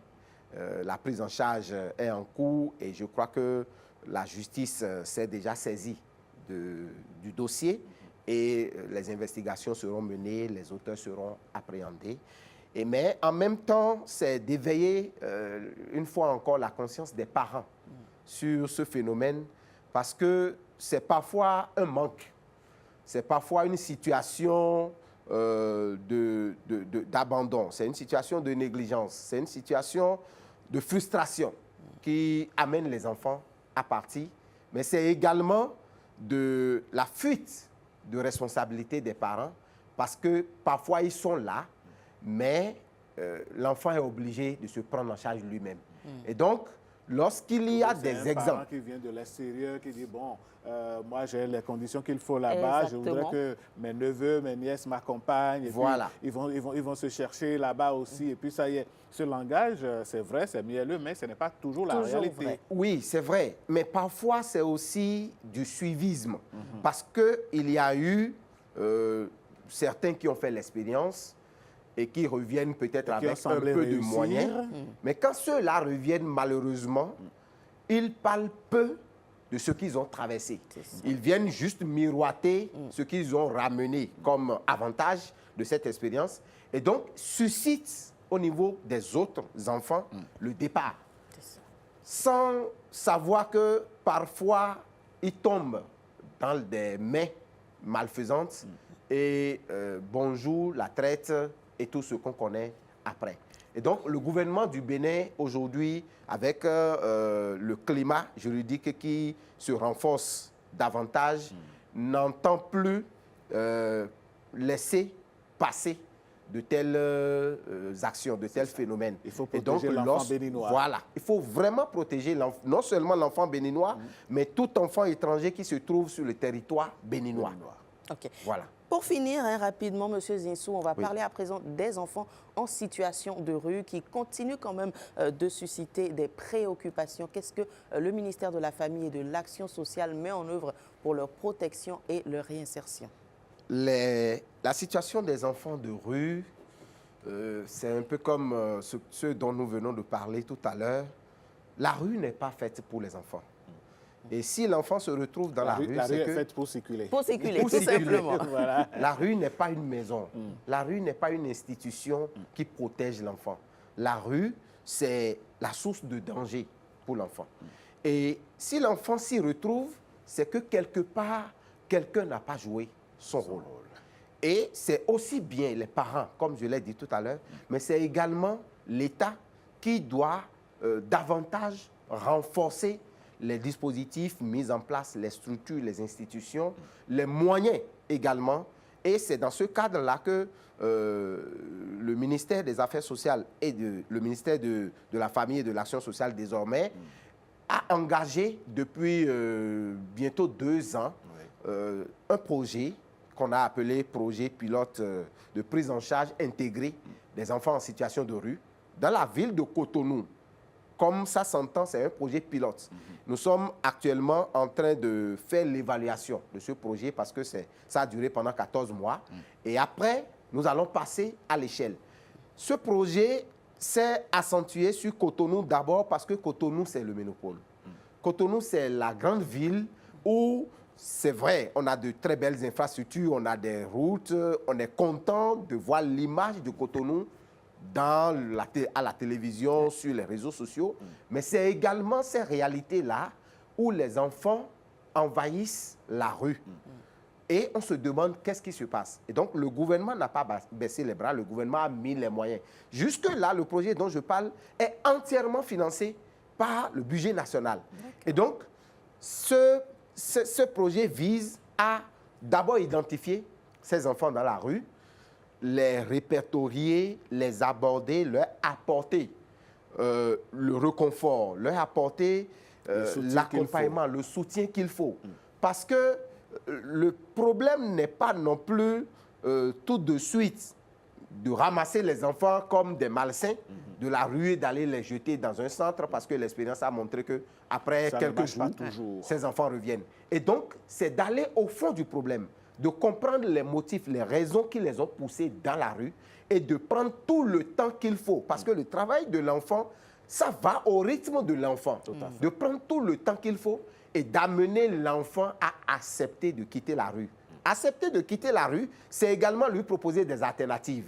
La prise en charge est en cours et je crois que la justice s'est déjà saisie du dossier et les investigations seront menées, les auteurs seront appréhendés. Mais en même temps, c'est d'éveiller une fois encore la conscience des parents sur ce phénomène parce que c'est parfois un manque, c'est parfois une situation d'abandon, c'est une situation de négligence, c'est une situation de frustration qui amène les enfants à partir, mais c'est également de la fuite de responsabilité des parents, parce que parfois ils sont là, mais l'enfant est obligé de se prendre en charge lui-même. Et donc, lorsqu'il y a des exemples... parent qui vient de l'extérieur, qui dit, bon, moi j'ai les conditions qu'il faut là-bas, je voudrais que mes neveux, mes nièces m'accompagnent, et voilà. Puis ils vont se chercher là-bas aussi, et puis ça y est. Ce langage, c'est vrai, c'est mielleux, mais ce n'est pas toujours la réalité. Vrai. Oui, c'est vrai, mais parfois c'est aussi du suivisme, parce qu'il y a eu certains qui ont fait l'expérience, et qui reviennent peut-être avec un peu de moyens. Mais quand ceux-là reviennent, malheureusement, ils parlent peu de ce qu'ils ont traversé. Ils viennent juste miroiter ce qu'ils ont ramené comme avantage de cette expérience. Et donc, suscite au niveau des autres enfants le départ. Sans savoir que parfois, ils tombent dans des mains malfaisantes et bonjour, la traite, et tout ce qu'on connaît après. Et donc, le gouvernement du Bénin, aujourd'hui, avec le climat juridique qui se renforce davantage, n'entend plus laisser passer de telles actions, de tels phénomènes. Il faut protéger l'enfant béninois. Voilà. Il faut vraiment protéger non seulement l'enfant béninois, mais tout enfant étranger qui se trouve sur le territoire béninois. OK. Voilà. Pour finir, rapidement, M. Zinsou, on va parler à présent des enfants en situation de rue qui continuent quand même de susciter des préoccupations. Qu'est-ce que le ministère de la Famille et de l'Action sociale met en œuvre pour leur protection et leur réinsertion? La situation des enfants de rue, c'est un peu comme ce dont nous venons de parler tout à l'heure. La rue n'est pas faite pour les enfants. Et si l'enfant se retrouve dans la rue, c'est faite pour circuler. Pour circuler, tout simplement. Voilà. La rue n'est pas une maison. La rue n'est pas une institution qui protège l'enfant. La rue, c'est la source de danger pour l'enfant. Et si l'enfant s'y retrouve, c'est que quelque part, quelqu'un n'a pas joué son rôle. Et c'est aussi bien les parents, comme je l'ai dit tout à l'heure, mais c'est également l'État qui doit davantage renforcer les dispositifs mis en place, les structures, les institutions, les moyens également. Et c'est dans ce cadre-là que le ministère des Affaires sociales et le ministère de la Famille et de l'Action sociale désormais a engagé depuis bientôt 2 ans un projet qu'on a appelé projet pilote de prise en charge intégrée des enfants en situation de rue dans la ville de Cotonou. Comme ça s'entend, c'est un projet pilote. Nous sommes actuellement en train de faire l'évaluation de ce projet parce que ça a duré pendant 14 mois. Et après, nous allons passer à l'échelle. Ce projet s'est accentué sur Cotonou d'abord parce que Cotonou, c'est le métropole. Cotonou, c'est la grande ville où, c'est vrai, on a de très belles infrastructures, on a des routes, on est content de voir l'image de Cotonou à la télévision, sur les réseaux sociaux, mais c'est également ces réalités-là où les enfants envahissent la rue. Et on se demande qu'est-ce qui se passe. Et donc, le gouvernement n'a pas baissé les bras, le gouvernement a mis les moyens. Jusque-là, le projet dont je parle est entièrement financé par le budget national. Et donc, ce projet vise à d'abord identifier ces enfants dans la rue, les répertorier, les aborder, leur apporter le réconfort, leur apporter l'accompagnement, le soutien qu'il faut. Parce que le problème n'est pas non plus tout de suite de ramasser les enfants comme des malsains de la rue et d'aller les jeter dans un centre parce que l'expérience a montré qu'après quelques jours, ces enfants reviennent. Et donc, c'est d'aller au fond du problème, de comprendre les motifs, les raisons qui les ont poussés dans la rue et de prendre tout le temps qu'il faut. Parce que le travail de l'enfant, ça va au rythme de l'enfant. De prendre tout le temps qu'il faut et d'amener l'enfant à accepter de quitter la rue. Accepter de quitter la rue, c'est également lui proposer des alternatives.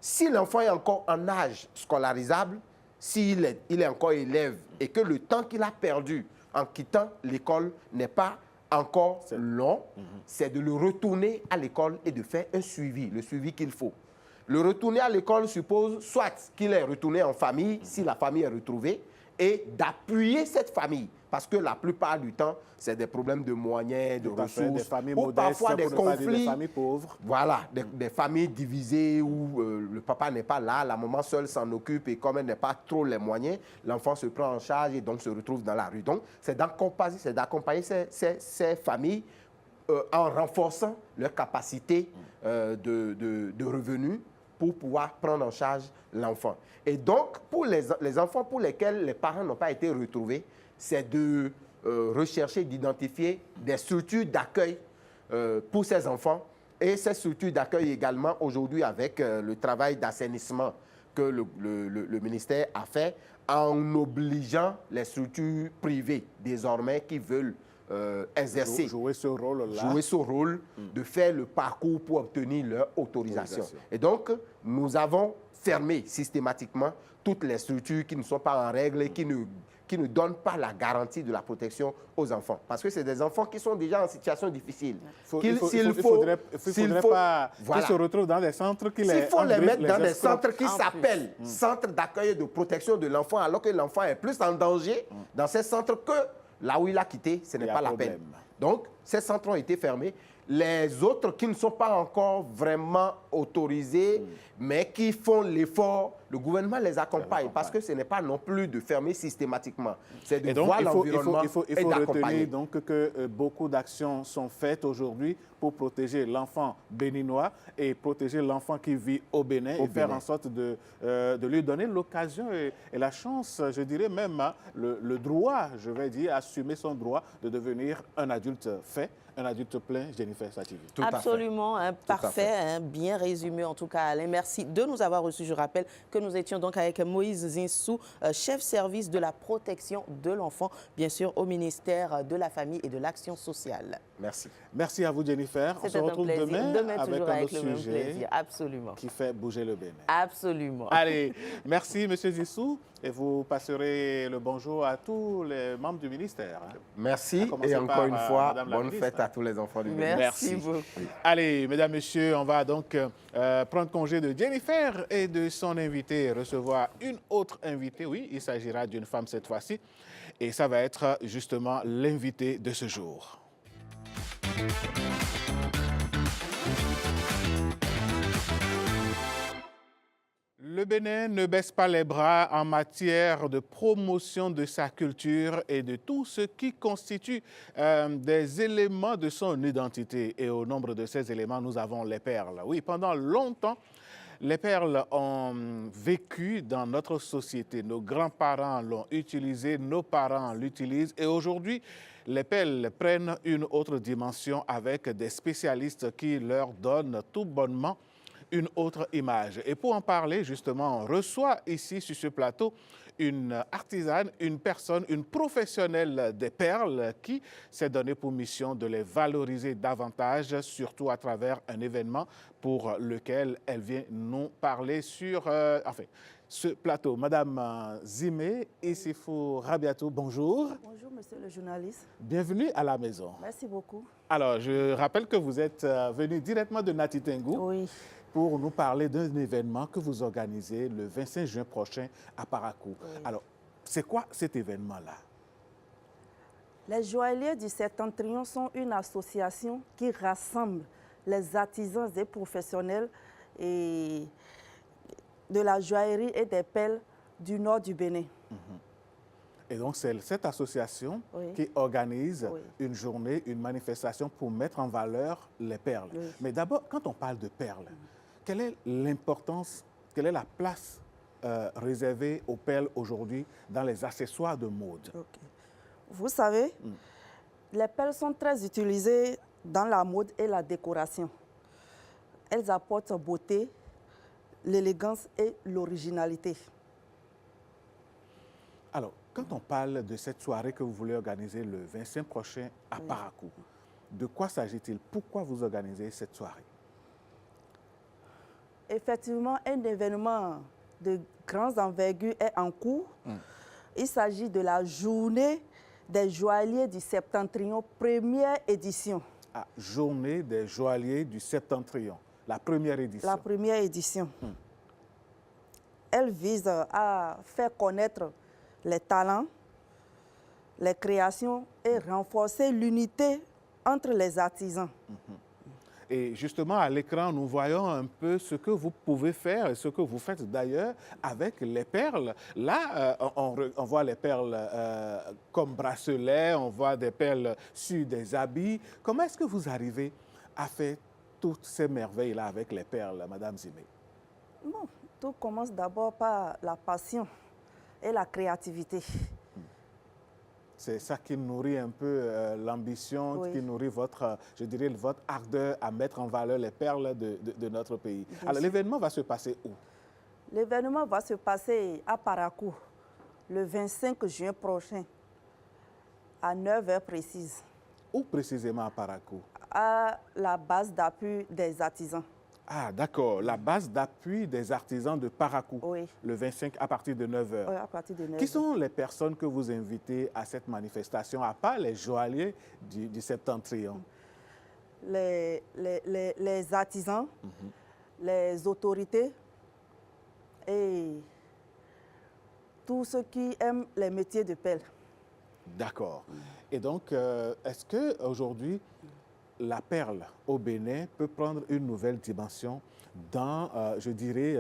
Si l'enfant est encore en âge scolarisable, s'il est encore élève et que le temps qu'il a perdu en quittant l'école n'est pas encore long, c'est de le retourner à l'école et de faire un suivi, le suivi qu'il faut. Le retourner à l'école suppose soit qu'il est retourné en famille, si la famille est retrouvée, et d'appuyer cette famille. Parce que la plupart du temps, c'est des problèmes de moyens, de ressources, des familles ou modestes, parfois des pour ne pas dire conflits. des familles pauvres. Voilà, des familles divisées où le papa n'est pas là, la maman seule s'en occupe et comme elle n'a pas trop les moyens, l'enfant se prend en charge et donc se retrouve dans la rue. Donc, c'est d'accompagner ces familles en renforçant leur capacité de revenus pour pouvoir prendre en charge l'enfant. Et donc, pour les enfants pour lesquels les parents n'ont pas été retrouvés, c'est de rechercher, d'identifier des structures d'accueil pour ces enfants. Et ces structures d'accueil également, aujourd'hui, avec le travail d'assainissement que le ministère a fait, en obligeant les structures privées, désormais, qui veulent exercer, jouer ce rôle, de faire le parcours pour obtenir leur autorisation. Et donc, nous avons fermé systématiquement toutes les structures qui ne sont pas en règle et qui ne donnent pas la garantie de la protection aux enfants. Parce que c'est des enfants qui sont déjà en situation difficile. Il ne faudrait pas qu'ils se retrouvent dans des centres qui les... S'il faut les mettre dans des centres qui s'appellent centres d'accueil et de protection de l'enfant, alors que l'enfant est plus en danger dans ces centres que là où il a quitté, ce n'est pas la peine. Donc, ces centres ont été fermés. Les autres qui ne sont pas encore vraiment autorisés, mais qui font l'effort, le gouvernement les accompagne parce que ce n'est pas non plus de fermer systématiquement. C'est de voir l'environnement et d'accompagner. Il faut retenir donc que beaucoup d'actions sont faites aujourd'hui pour protéger l'enfant béninois et protéger l'enfant qui vit au Bénin et faire en sorte de lui donner l'occasion et la chance, je dirais même le droit, je vais dire, assumer son droit de devenir un adulte fait, un adulte plein. Jennifer Sativi. Absolument, parfait, bien résumé en tout cas, Alain. Merci de nous avoir reçus. Je rappelle que nous étions donc avec Moïse Zinsou, chef service de la protection de l'enfant, bien sûr au ministère de la Famille et de l'Action sociale. Merci. Merci à vous, Jennifer. On se retrouve demain avec un autre sujet qui fait bouger le Bénin. Absolument. Allez, merci, M. Zissou. Et vous passerez le bonjour à tous les membres du ministère. Merci et encore une fois, bonne fête à tous les enfants du Bénin. Merci beaucoup. Allez, mesdames, messieurs, on va donc prendre congé de Jennifer et de son invité, recevoir une autre invitée. Oui, il s'agira d'une femme cette fois-ci. Et ça va être justement l'invité de ce jour. Le Bénin ne baisse pas les bras en matière de promotion de sa culture et de tout ce qui constitue des éléments de son identité. Et au nombre de ces éléments, nous avons les perles. Oui, pendant longtemps, les perles ont vécu dans notre société. Nos grands-parents l'ont utilisé, nos parents l'utilisent. Et aujourd'hui, les perles prennent une autre dimension avec des spécialistes qui leur donnent tout bonnement une autre image. Et pour en parler, justement, on reçoit ici sur ce plateau une artisane, une personne, une professionnelle des perles qui s'est donnée pour mission de les valoriser davantage, surtout à travers un événement pour lequel elle vient nous parler sur ce plateau. Madame Zimé Issifou Rabiatou, bonjour. Bonjour, monsieur le journaliste. Bienvenue à la maison. Merci beaucoup. Alors, je rappelle que vous êtes venu directement de Nati Tengou. Oui. Pour nous parler d'un événement que vous organisez le 25 juin prochain à Parakou. Oui. Alors, c'est quoi cet événement-là? Les joailliers du Septentrion sont une association qui rassemble les artisans et professionnels et de la joaillerie et des perles du nord du Bénin. Et donc, c'est cette association qui organise une journée, une manifestation pour mettre en valeur les perles. Oui. Mais d'abord, quand on parle de perles, quelle est l'importance, quelle est la place réservée aux perles aujourd'hui dans les accessoires de mode? Vous savez, les perles sont très utilisées dans la mode et la décoration. Elles apportent beauté, l'élégance et l'originalité. Alors, quand on parle de cette soirée que vous voulez organiser le 25 prochain à Parakou, de quoi s'agit-il? Pourquoi vous organisez cette soirée? Effectivement, un événement de grande envergure est en cours. Il s'agit de la journée des joailliers du Septentrion, première édition. Ah, journée des joailliers du Septentrion, la première édition. La première édition. Elle vise à faire connaître les talents, les créations et renforcer l'unité entre les artisans. Et justement, à l'écran, nous voyons un peu ce que vous pouvez faire et ce que vous faites d'ailleurs avec les perles. Là, on voit les perles comme bracelets, on voit des perles sur des habits. Comment est-ce que vous arrivez à faire toutes ces merveilles-là avec les perles, Madame Zimé? Bon, tout commence d'abord par la passion et la créativité. C'est ça qui nourrit un peu l'ambition, Oui. qui nourrit votre, je dirais, votre ardeur à mettre en valeur les perles de notre pays. Bien Alors, sûr. l'événement va se passer où? L'événement va se passer à Parakou le 25 juin prochain à 9h précises Où précisément à Parakou? à la base d'appui des artisans. Ah, d'accord. La base d'appui des artisans de Parakou, Oui. le 25 à partir de 9h. Oui, à partir de 9h. Qui sont les personnes que vous invitez à cette manifestation, à part les joailliers du Septentrion? Les artisans, les autorités et tous ceux qui aiment les métiers de pelle. D'accord. Et donc, est-ce qu'aujourd'hui, la perle au Bénin peut prendre une nouvelle dimension dans, je dirais,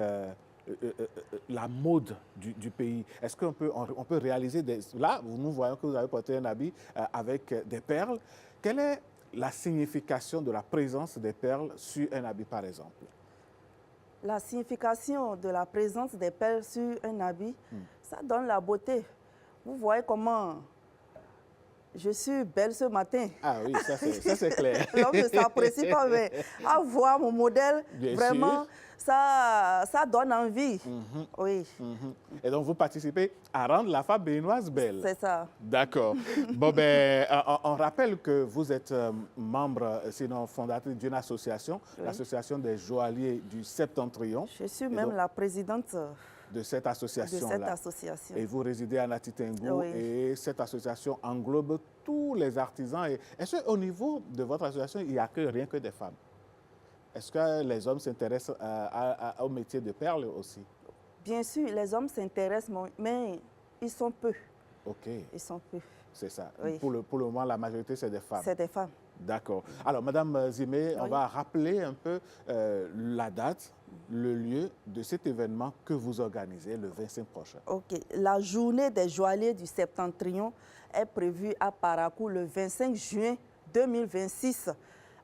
la mode du pays? Est-ce qu'on peut, on peut réaliser des... Là, nous voyons que vous avez porté un habit avec des perles. Quelle est la signification de la présence des perles sur un habit, par exemple? La signification de la présence des perles sur un habit, ça donne la beauté. Vous voyez comment je suis belle ce matin. Ah oui, ça c'est clair. L'homme ne s'apprécie pas, mais à voir mon modèle, Bien vraiment, ça donne envie. Oui, Et donc, vous participez à rendre la femme béninoise belle. c'est ça. D'accord. Bon, ben, on rappelle que vous êtes membre, sinon fondatrice d'une association, l'association des joailliers du Septentrion. Je suis même la présidente de cette de association-là. cette association. Et vous résidez à Natitengo Oui. et cette association englobe tous les artisans. Est-ce qu'au niveau de votre association, il n'y a rien que des femmes? Est-ce que les hommes s'intéressent au métier de perle aussi? Bien sûr, les hommes s'intéressent, mais ils sont peu. OK, Ils sont peu. c'est ça. Oui. Pour le moment, la majorité, c'est des femmes. C'est des femmes. D'accord. Alors, Madame Zimé, on Oui. va rappeler un peu la date, le lieu de cet événement que vous organisez le 25 prochain. OK. La journée des joailliers du Septentrion est prévue à Parakou le 25 juin 2026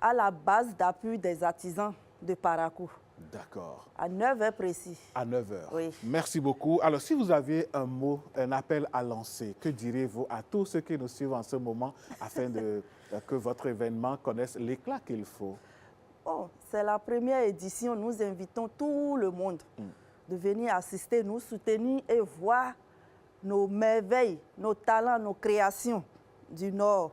à la base d'appui des artisans de Parakou, D'accord. à 9h précis. À 9h. Oui. Merci beaucoup. Alors, si vous aviez un mot, un appel à lancer, que direz-vous à tous ceux qui nous suivent en ce moment afin que votre événement connaisse l'éclat qu'il faut? Bon, c'est la première édition. Nous invitons tout le monde de venir assister, nous soutenir et voir nos merveilles, nos talents, nos créations du Nord.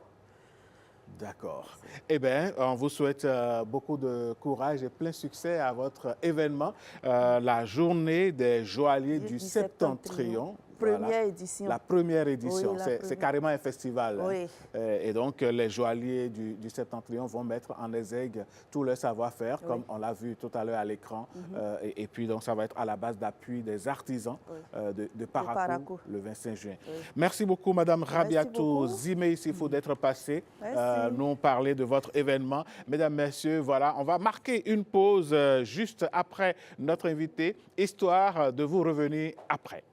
D'accord. Eh bien, on vous souhaite beaucoup de courage et plein succès à votre événement, la journée des joailliers du Septentrion. Première édition. La première édition. Oui, la C'est première. carrément un festival. hein. Oui. Et donc, les joailliers du Septentrion vont mettre en exergue tout leur savoir-faire, comme on l'a vu tout à l'heure à l'écran. Et puis, donc, ça va être à la base d'appui des artisans de Parakou, Parakou. le 25 juin. Merci beaucoup, Madame Rabiatou beaucoup. Zimé, il faut d'être passé. Merci. Nous parler de votre événement. Mesdames, Messieurs, voilà, on va marquer une pause juste après notre invité, histoire de vous revenir après.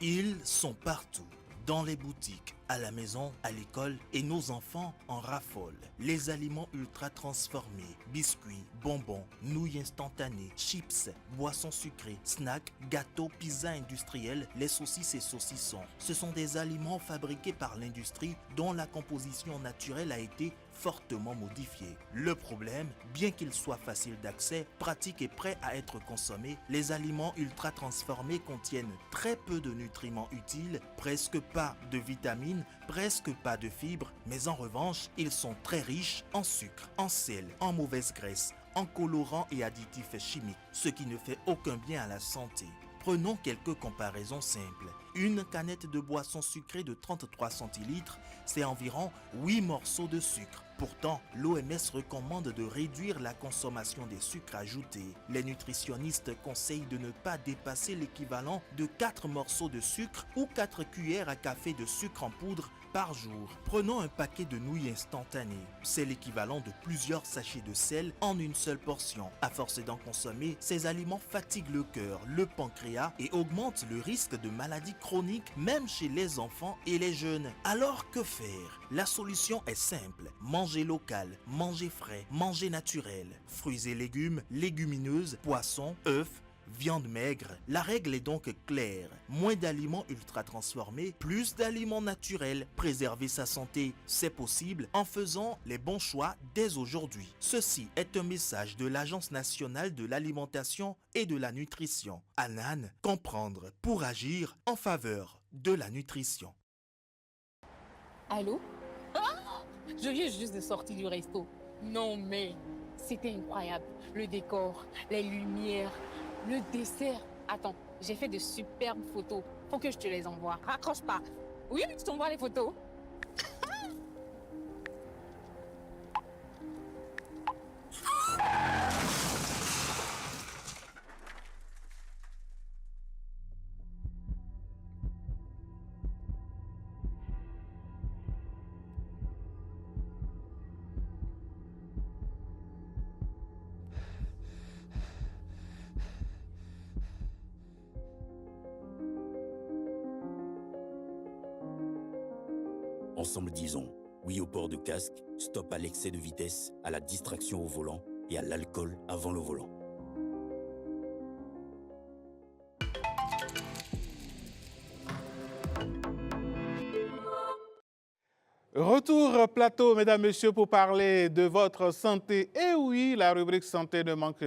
Ils sont partout, dans les boutiques, à la maison, à l'école, et nos enfants en raffolent. Les aliments ultra transformés, biscuits, bonbons, nouilles instantanées, chips, boissons sucrées, snacks, gâteaux, pizzas industriels, les saucisses et saucissons. Ce sont des aliments fabriqués par l'industrie dont la composition naturelle a été fortement modifiés. Le problème, bien qu'ils soient faciles d'accès, pratiques et prêts à être consommés, les aliments ultra transformés contiennent très peu de nutriments utiles, presque pas de vitamines, presque pas de fibres, mais en revanche, ils sont très riches en sucre, en sel, en mauvaise graisse, en colorants et additifs chimiques, ce qui ne fait aucun bien à la santé. Prenons quelques comparaisons simples. Une canette de boisson sucrée de 33 centilitres, c'est environ 8 morceaux de sucre. Pourtant, l'OMS recommande de réduire la consommation des sucres ajoutés. Les nutritionnistes conseillent de ne pas dépasser l'équivalent de 4 morceaux de sucre ou 4 cuillères à café de sucre en poudre par jour. Prenons un paquet de nouilles instantanées. C'est l'équivalent de plusieurs sachets de sel en une seule portion. À force d'en consommer, ces aliments fatiguent le cœur, le pancréas et augmentent le risque de maladies chroniques même chez les enfants et les jeunes. Alors que faire? La solution est simple. Manger local, manger frais, manger naturel. Fruits et légumes, légumineuses, poissons, œufs, viande maigre. La règle est donc claire. Moins d'aliments ultra transformés, plus d'aliments naturels. Préserver sa santé, c'est possible en faisant les bons choix dès aujourd'hui. Ceci est un message de l'Agence nationale de l'alimentation et de la nutrition. ANAN, comprendre pour agir en faveur de la nutrition. Allô? Je viens juste de sortir du resto. Non mais, c'était incroyable. Le décor, les lumières, le dessert. Attends, j'ai fait de superbes photos. Faut que je te les envoie. Raccroche pas. Oui, je t'envoie les photos. Ensemble disons oui au port de casque, stop à l'excès de vitesse, à la distraction au volant et à l'alcool avant le volant. Retour plateau, mesdames, messieurs, pour parler de votre santé. Et oui, la rubrique santé ne manque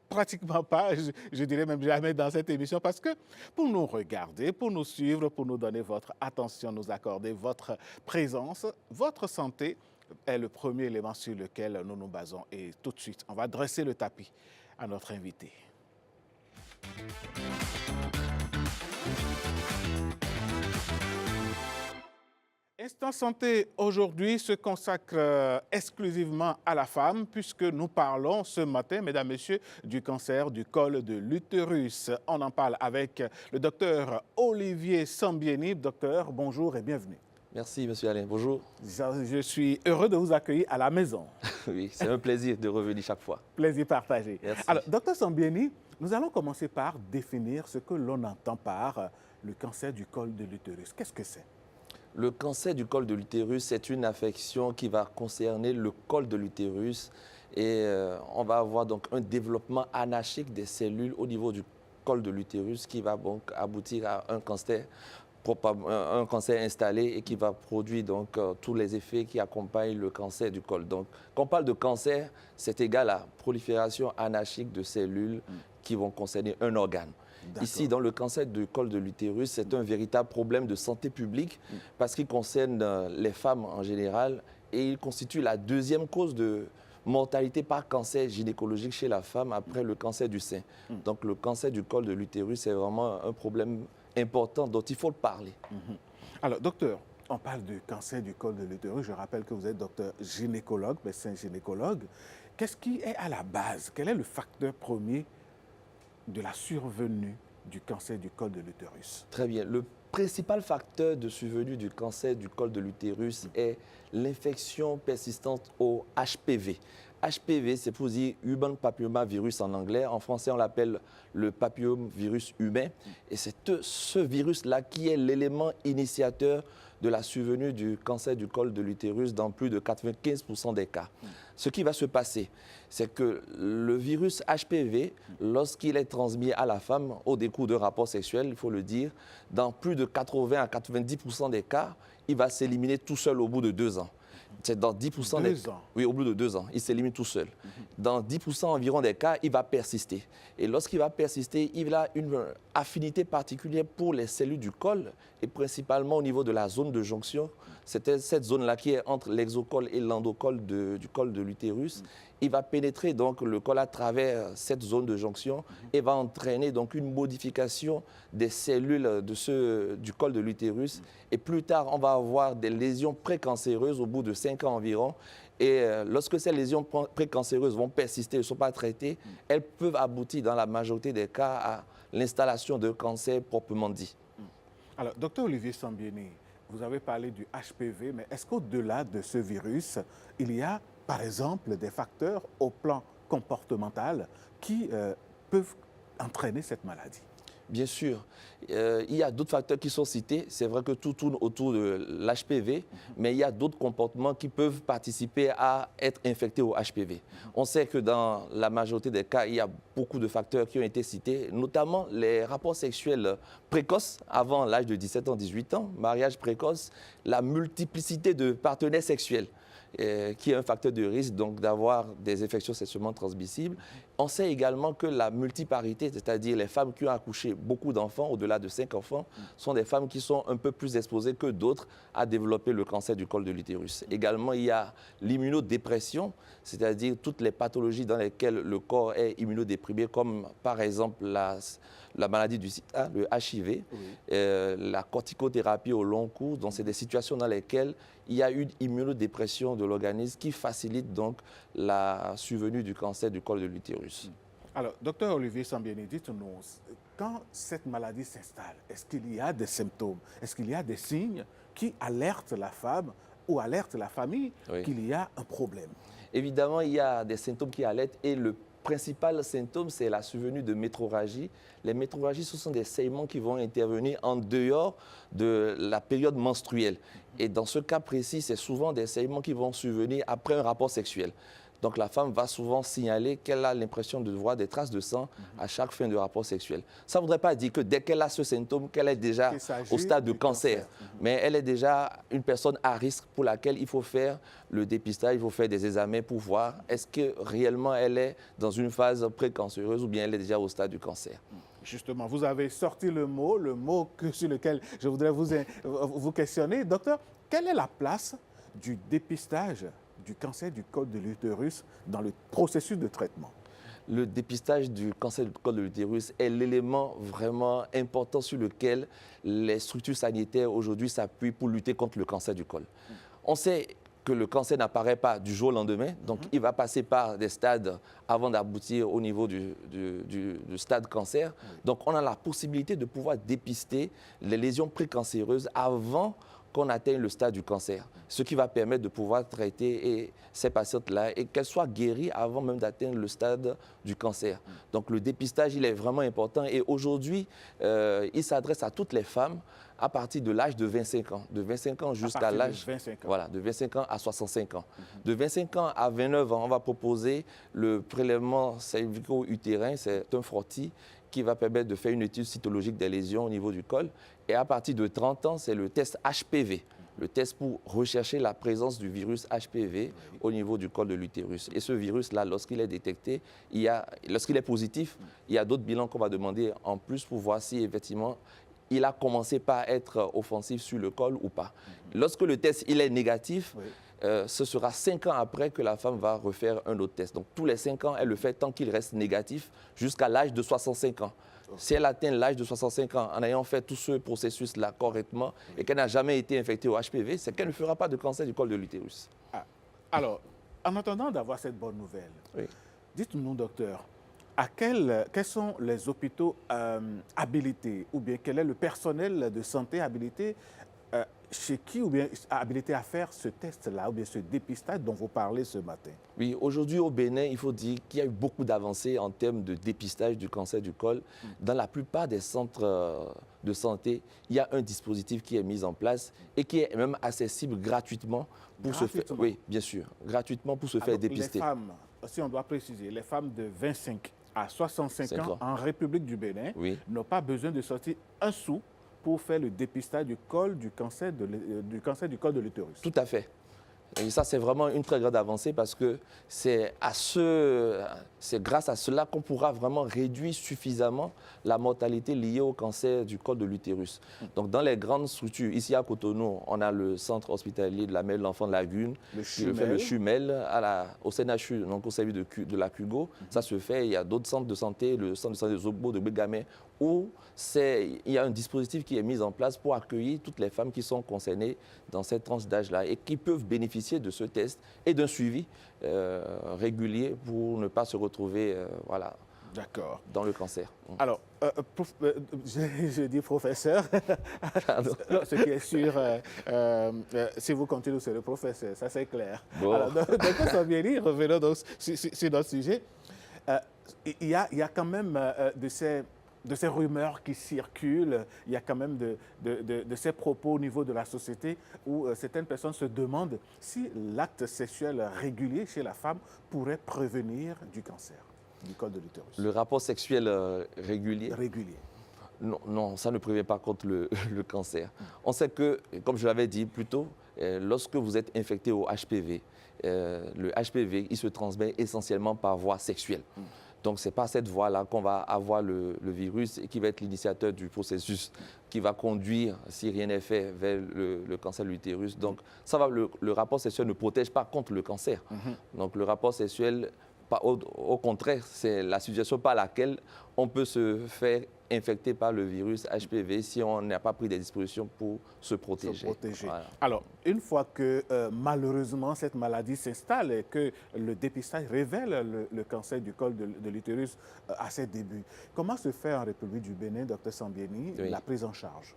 pratiquement pas, je dirais même jamais dans cette émission, parce que pour nous regarder, pour nous suivre, pour nous donner votre attention, nous accorder votre présence, votre santé est le premier élément sur lequel nous nous basons. Et tout de suite, on va dresser le tapis à notre invité. Instant Santé aujourd'hui se consacre exclusivement à la femme puisque nous parlons ce matin, mesdames, messieurs, du cancer du col de l'utérus. On en parle avec le docteur Olivier Sambieni. Docteur, bonjour et bienvenue. Merci, monsieur Alain. Bonjour. Je suis heureux de vous accueillir à la maison. Oui, c'est un plaisir de revenir chaque fois. Plaisir partagé. Merci. Alors, docteur Sambieni, nous allons commencer par définir ce que l'on entend par le cancer du col de l'utérus. Qu'est-ce que c'est? Le cancer du col de l'utérus, c'est une affection qui va concerner le col de l'utérus et on va avoir donc un développement anarchique des cellules au niveau du col de l'utérus qui va donc aboutir à un cancer installé et qui va produire donc tous les effets qui accompagnent le cancer du col. Donc, quand on parle de cancer, c'est égal à prolifération anarchique de cellules qui vont concerner un organe. Ici, dans le cancer du col de l'utérus, c'est un véritable problème de santé publique parce qu'il concerne les femmes en général et il constitue la deuxième cause de mortalité par cancer gynécologique chez la femme après le cancer du sein. Donc, le cancer du col de l'utérus, c'est vraiment un problème important dont il faut parler. Alors, docteur, on parle du cancer du col de l'utérus. Je rappelle que vous êtes docteur gynécologue, médecin gynécologue. Qu'est-ce qui est à la base? Quel est le facteur premier de la survenue du cancer du col de l'utérus? Très bien. Le principal facteur de survenue du cancer du col de l'utérus est l'infection persistante au HPV. HPV, c'est pour dire Human Papillomavirus en anglais. En français, on l'appelle le papillomavirus humain. Et c'est ce virus-là qui est l'élément initiateur de la survenue du cancer du col de l'utérus dans plus de 95% des cas. Ce qui va se passer, c'est que le virus HPV, lorsqu'il est transmis à la femme au décours de rapports sexuels, il faut le dire, dans plus de 80 à 90% des cas, il va s'éliminer tout seul au bout de 2 ans. C'est dans 10% Deux ans. Oui, au bout de 2 ans. Il s'élimine tout seul. Dans 10% environ des cas, il va persister. Et lorsqu'il va persister, il a une affinité particulière pour les cellules du col et principalement au niveau de la zone de jonction. C'était cette zone-là qui est entre l'exocole et l'endocole du col de l'utérus. Il va pénétrer donc le col à travers cette zone de jonction et va entraîner donc une modification des cellules du col de l'utérus. Et plus tard, on va avoir des lésions précancéreuses au bout de 5 ans environ. Et lorsque ces lésions précancéreuses vont persister, ne sont pas traitées, elles peuvent aboutir dans la majorité des cas à l'installation de cancer proprement dit. Alors, docteur Olivier Sambieni, vous avez parlé du HPV, mais est-ce qu'au-delà de ce virus, il y a, par exemple, des facteurs au plan comportemental qui peuvent entraîner cette maladie? Bien sûr. Il y a d'autres facteurs qui sont cités. C'est vrai que tout tourne autour de l'HPV, mais il y a d'autres comportements qui peuvent participer à être infectés au HPV. On sait que dans la majorité des cas, il y a beaucoup de facteurs qui ont été cités, notamment les rapports sexuels précoces avant l'âge de 17 ans, 18 ans, mariage précoce, la multiplicité de partenaires sexuels. Qui est un facteur de risque donc d'avoir des infections sexuellement transmissibles. On sait également que la multiparité, c'est-à-dire les femmes qui ont accouché beaucoup d'enfants, au-delà de 5 enfants, sont des femmes qui sont un peu plus exposées que d'autres à développer le cancer du col de l'utérus. Également, il y a l'immunodépression, c'est-à-dire toutes les pathologies dans lesquelles le corps est immunodéprimé, comme par exemple la maladie du sida, le HIV, la corticothérapie au long cours. Donc, c'est des situations dans lesquelles il y a une immunodépression de l'organisme qui facilite donc la survenue du cancer du col de l'utérus. Alors, docteur Olivier Sambieni, dites-nous, quand cette maladie s'installe, est-ce qu'il y a des symptômes? Est-ce qu'il y a des signes qui alertent la femme ou alertent la famille qu'il y a un problème? Évidemment, il y a des symptômes qui alertent et le principal symptôme, c'est la survenue de métrorragie. Les métrorragies, ce sont des saignements qui vont intervenir en dehors de la période menstruelle. Et dans ce cas précis, c'est souvent des saignements qui vont survenir après un rapport sexuel. Donc la femme va souvent signaler qu'elle a l'impression de voir des traces de sang à chaque fin de rapport sexuel. Ça ne voudrait pas dire que dès qu'elle a ce symptôme, qu'elle est déjà au stade de cancer. Mais elle est déjà une personne à risque pour laquelle il faut faire le dépistage, il faut faire des examens pour voir est-ce que réellement elle est dans une phase précancéreuse ou bien elle est déjà au stade du cancer. Justement, vous avez sorti le mot sur lequel je voudrais vous questionner. Docteur, quelle est la place du dépistage du cancer du col de l'utérus dans le processus de traitement? Le dépistage du cancer du col de l'utérus est l'élément vraiment important sur lequel les structures sanitaires aujourd'hui s'appuient pour lutter contre le cancer du col. On sait que le cancer n'apparaît pas du jour au lendemain, donc il va passer par des stades avant d'aboutir au niveau du stade cancer. Donc on a la possibilité de pouvoir dépister les lésions précancéreuses avant qu'on atteigne le stade du cancer, ce qui va permettre de pouvoir traiter ces patientes-là et qu'elles soient guéries avant même d'atteindre le stade du cancer. Donc le dépistage, il est vraiment important et aujourd'hui, il s'adresse à toutes les femmes à partir de l'âge de 25 ans. De 25 ans jusqu'à l'âge... Voilà, de 25 ans à 65 ans. De 25 ans à 29 ans, on va proposer le prélèvement cervico-utérin, c'est un frottis qui va permettre de faire une étude cytologique des lésions au niveau du col. Et à partir de 30 ans, c'est le test HPV, le test pour rechercher la présence du virus HPV au niveau du col de l'utérus. Et ce virus-là, lorsqu'il est détecté, lorsqu'il est positif, il y a d'autres bilans qu'on va demander en plus pour voir si effectivement il a commencé par être offensif sur le col ou pas. Lorsque le test il est négatif, ce sera 5 ans après que la femme va refaire un autre test. Donc tous les 5 ans, elle le fait tant qu'il reste négatif jusqu'à l'âge de 65 ans. Si elle atteint l'âge de 65 ans en ayant fait tout ce processus-là correctement et qu'elle n'a jamais été infectée au HPV, c'est qu'elle ne fera pas de cancer du col de l'utérus. Alors, en attendant d'avoir cette bonne nouvelle, dites-nous, docteur, quels sont les hôpitaux habilités ou bien quel est le personnel de santé habilité chez qui ou bien habilité à faire ce test-là ou bien ce dépistage dont vous parlez ce matin? Oui, aujourd'hui au Bénin, il faut dire qu'il y a eu beaucoup d'avancées en termes de dépistage du cancer du col. Dans la plupart des centres de santé, il y a un dispositif qui est mis en place et qui est même accessible gratuitement pour se faire... Oui, bien sûr, gratuitement pour se faire dépister. Les femmes, si on doit préciser, les femmes de 25 à 65 ans en République du Bénin n'ont pas besoin de sortir un sou pour faire le dépistage du cancer du col de l'utérus. Tout à fait. Et ça, c'est vraiment une très grande avancée parce que c'est grâce à cela qu'on pourra vraiment réduire suffisamment la mortalité liée au cancer du col de l'utérus. Donc, dans les grandes structures, ici à Cotonou, on a le centre hospitalier de la mère de l'enfant de Lagune, qui le fait le Chumel, au CNHU, donc au service de la Cugo. Ça se fait. Il y a d'autres centres de santé, le centre de santé de Zogbo, de Bégamé, où il y a un dispositif qui est mis en place pour accueillir toutes les femmes qui sont concernées dans cette tranche d'âge-là et qui peuvent bénéficier de ce test et d'un suivi régulier pour ne pas se retrouver dans le cancer. Alors, je dis professeur, ce qui est sûr, si vous continuez, c'est le professeur, ça c'est clair. Bon. Alors, docteur Sambieni, revenons donc sur notre sujet. Il y a quand même de ces rumeurs qui circulent, il y a quand même de ces propos au niveau de la société où certaines personnes se demandent si l'acte sexuel régulier chez la femme pourrait prévenir du cancer du col de l'utérus. Le rapport sexuel régulier. Non, ça ne prévient pas contre le cancer. On sait que, comme je l'avais dit plus tôt, lorsque vous êtes infecté au HPV, le HPV, il se transmet essentiellement par voie sexuelle. Donc, ce n'est pas cette voie-là qu'on va avoir le virus et qui va être l'initiateur du processus qui va conduire, si rien n'est fait, vers le cancer de l'utérus. Donc, ça va, le rapport sexuel ne protège pas contre le cancer. Donc, le rapport sexuel, au contraire, c'est la situation par laquelle on peut se faire infecter par le virus HPV si on n'a pas pris des dispositions pour se protéger. Voilà. Alors, une fois que malheureusement cette maladie s'installe et que le dépistage révèle le cancer du col de l'utérus à ses débuts, comment se fait en République du Bénin, Dr Sambieni, la prise en charge?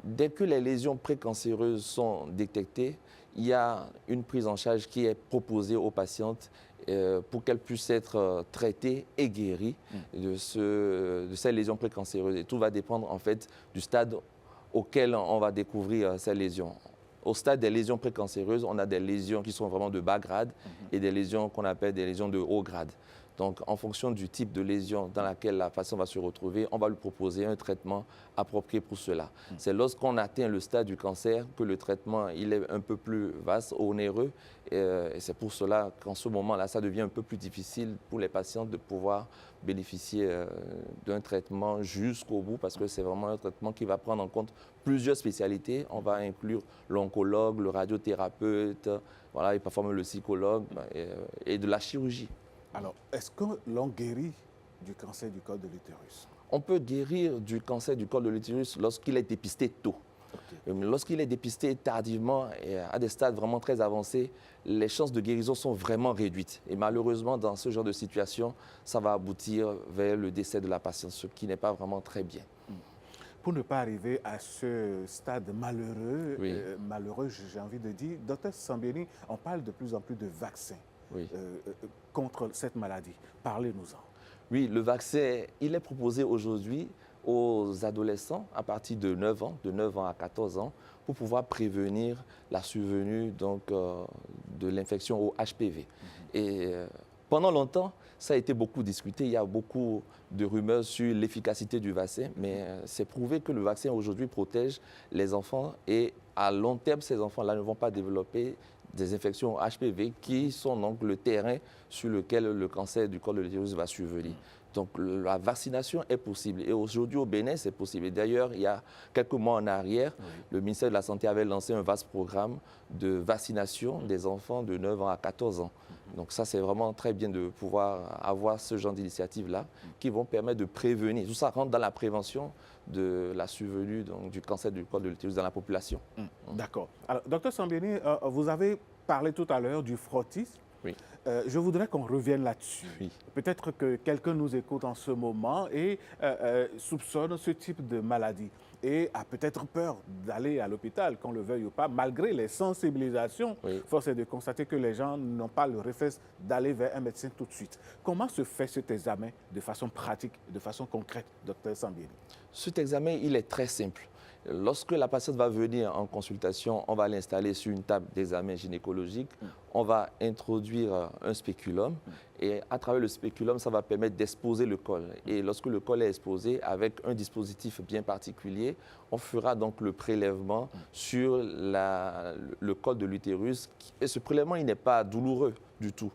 Dès que les lésions précancéreuses sont détectées, il y a une prise en charge qui est proposée aux patientes pour qu'elles puissent être traitées et guéries de ces lésions précancéreuses. Et tout va dépendre en fait du stade auquel on va découvrir ces lésions. Au stade des lésions précancéreuses, on a des lésions qui sont vraiment de bas grade et des lésions qu'on appelle des lésions de haut grade. Donc, en fonction du type de lésion dans laquelle la patiente va se retrouver, on va lui proposer un traitement approprié pour cela. C'est lorsqu'on atteint le stade du cancer que le traitement il est un peu plus vaste, onéreux. Et c'est pour cela qu'en ce moment-là, ça devient un peu plus difficile pour les patientes de pouvoir bénéficier d'un traitement jusqu'au bout parce que c'est vraiment un traitement qui va prendre en compte plusieurs spécialités. On va inclure l'oncologue, le radiothérapeute, et parfois même le psychologue et de la chirurgie. Alors, est-ce que l'on guérit du cancer du col de l'utérus? On peut guérir du cancer du col de l'utérus lorsqu'il est dépisté tôt. Lorsqu'il est dépisté tardivement et à des stades vraiment très avancés, les chances de guérison sont vraiment réduites. Et malheureusement, dans ce genre de situation, ça va aboutir vers le décès de la patiente, ce qui n'est pas vraiment très bien. Pour ne pas arriver à ce stade malheureux, j'ai envie de dire, Dr Sambieni, on parle de plus en plus de vaccins contre cette maladie. Parlez-nous-en. Oui, le vaccin, il est proposé aujourd'hui aux adolescents à partir de 9 ans, de 9 ans à 14 ans, pour pouvoir prévenir la survenue de l'infection au HPV. Et pendant longtemps, ça a été beaucoup discuté. Il y a beaucoup de rumeurs sur l'efficacité du vaccin, mais c'est prouvé que le vaccin aujourd'hui protège les enfants et à long terme, ces enfants-là ne vont pas développer des infections HPV qui sont donc le terrain sur lequel le cancer du col de l'utérus va survenir. Donc la vaccination est possible. Et aujourd'hui au Bénin, c'est possible. Et d'ailleurs, il y a quelques mois en arrière, le ministère de la Santé avait lancé un vaste programme de vaccination des enfants de 9 ans à 14 ans. Donc ça, c'est vraiment très bien de pouvoir avoir ce genre d'initiatives-là qui vont permettre de prévenir. Tout ça rentre dans la prévention de la survenue du cancer du col de l'utérus dans la population. D'accord. Alors, Dr Sambieni, vous avez parlé tout à l'heure du frottisme. Oui. Je voudrais qu'on revienne là-dessus. Oui. Peut-être que quelqu'un nous écoute en ce moment et soupçonne ce type de maladie et a peut-être peur d'aller à l'hôpital, qu'on le veuille ou pas, malgré les sensibilisations. Force est de constater que les gens n'ont pas le réflexe d'aller vers un médecin tout de suite. Comment se fait cet examen de façon pratique, de façon concrète, Dr Sambieni? Cet examen, il est très simple. Lorsque la patiente va venir en consultation, on va l'installer sur une table d'examen gynécologique. On va introduire un spéculum et à travers le spéculum, ça va permettre d'exposer le col. Et lorsque le col est exposé, avec un dispositif bien particulier, on fera donc le prélèvement sur le col de l'utérus. Et ce prélèvement, il n'est pas douloureux du tout.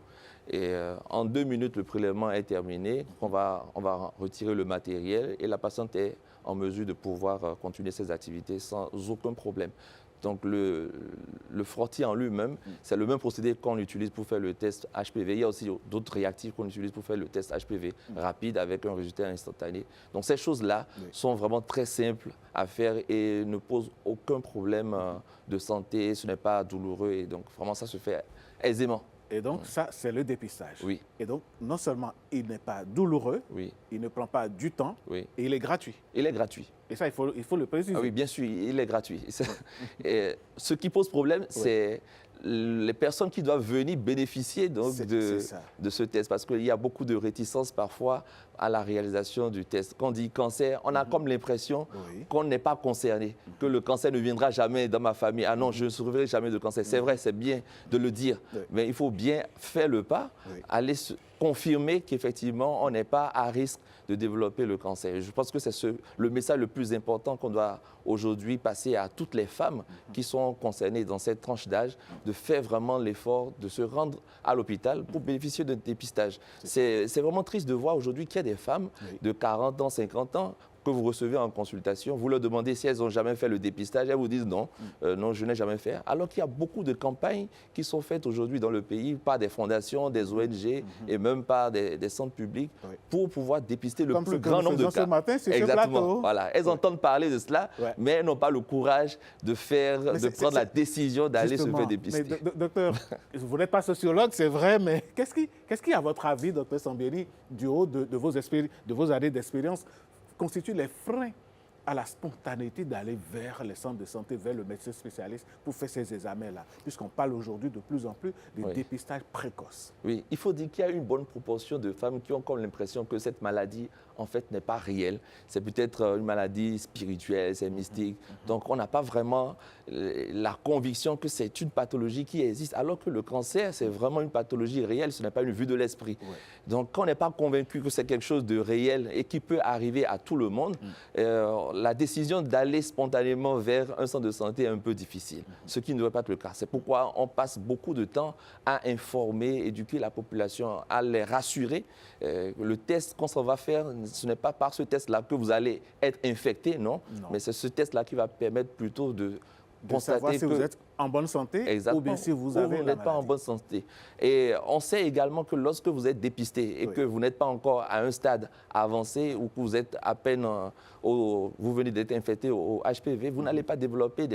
Et en 2 minutes, le prélèvement est terminé. On va retirer le matériel et la patiente est en mesure de pouvoir continuer ses activités sans aucun problème. Donc le frottis en lui-même, c'est le même procédé qu'on utilise pour faire le test HPV. Il y a aussi d'autres réactifs qu'on utilise pour faire le test HPV rapide avec un résultat instantané. Donc ces choses-là sont vraiment très simples à faire et ne posent aucun problème de santé. Ce n'est pas douloureux et donc vraiment ça se fait aisément. Et donc, ça, c'est le dépistage. Oui. Et donc, non seulement il n'est pas douloureux, il ne prend pas du temps, et il est gratuit. Il est gratuit. Et ça, il faut le préciser. Ah oui, bien sûr, il est gratuit. Et ce qui pose problème, c'est les personnes qui doivent venir bénéficier donc, de ce test. Parce qu'il y a beaucoup de réticences parfois à la réalisation du test. Quand on dit cancer, on a comme l'impression qu'on n'est pas concerné, que le cancer ne viendra jamais dans ma famille. Ah non, je ne survivrai jamais de cancer. C'est vrai, c'est bien de le dire, mais il faut bien faire le pas, aller confirmer qu'effectivement, on n'est pas à risque de développer le cancer. Je pense que c'est le message le plus important qu'on doit aujourd'hui passer à toutes les femmes qui sont concernées dans cette tranche d'âge, de faire vraiment l'effort de se rendre à l'hôpital pour bénéficier d'un dépistage. C'est vraiment triste de voir aujourd'hui qu'il y a des femmes de 40 ans, 50 ans, que vous recevez en consultation, vous leur demandez si elles n'ont jamais fait le dépistage, elles vous disent non, non, je n'ai jamais fait. Alors qu'il y a beaucoup de campagnes qui sont faites aujourd'hui dans le pays par des fondations, des ONG et même par des centres publics pour pouvoir dépister le plus grand nombre de cas. Ce matin, sur Exactement. Ce plateau. Voilà. Elles entendent parler de cela, mais elles n'ont pas le courage de prendre la décision d'aller se faire dépister. Mais, docteur, vous n'êtes pas sociologue, c'est vrai, mais qu'est-ce qui, à votre avis, docteur Sambieni, du haut de vos années d'expérience, constituent les freins à la spontanéité d'aller vers les centres de santé, vers le médecin spécialiste pour faire ces examens-là, puisqu'on parle aujourd'hui de plus en plus de dépistage précoce. Oui, il faut dire qu'il y a une bonne proportion de femmes qui ont comme l'impression que cette maladie, en fait, n'est pas réelle. C'est peut-être une maladie spirituelle, c'est mystique. Donc, on n'a pas vraiment la conviction que c'est une pathologie qui existe, alors que le cancer, c'est vraiment une pathologie réelle, ce n'est pas une vue de l'esprit. Donc, quand on n'est pas convaincu que c'est quelque chose de réel et qui peut arriver à tout le monde, la décision d'aller spontanément vers un centre de santé est un peu difficile, ce qui ne doit pas être le cas. C'est pourquoi on passe beaucoup de temps à informer, éduquer la population, à les rassurer. Le test qu'on s'en va faire, ce n'est pas par ce test-là que vous allez être infecté, non. Mais c'est ce test-là qui va permettre plutôt de savoir si vous êtes en bonne santé ou bien si vous avez la maladie. Vous n'êtes pas en bonne santé. Et on sait également que lorsque vous êtes dépisté et que vous n'êtes pas encore à un stade avancé ou que vous êtes à peine, vous venez d'être infecté au HPV, vous n'allez pas développer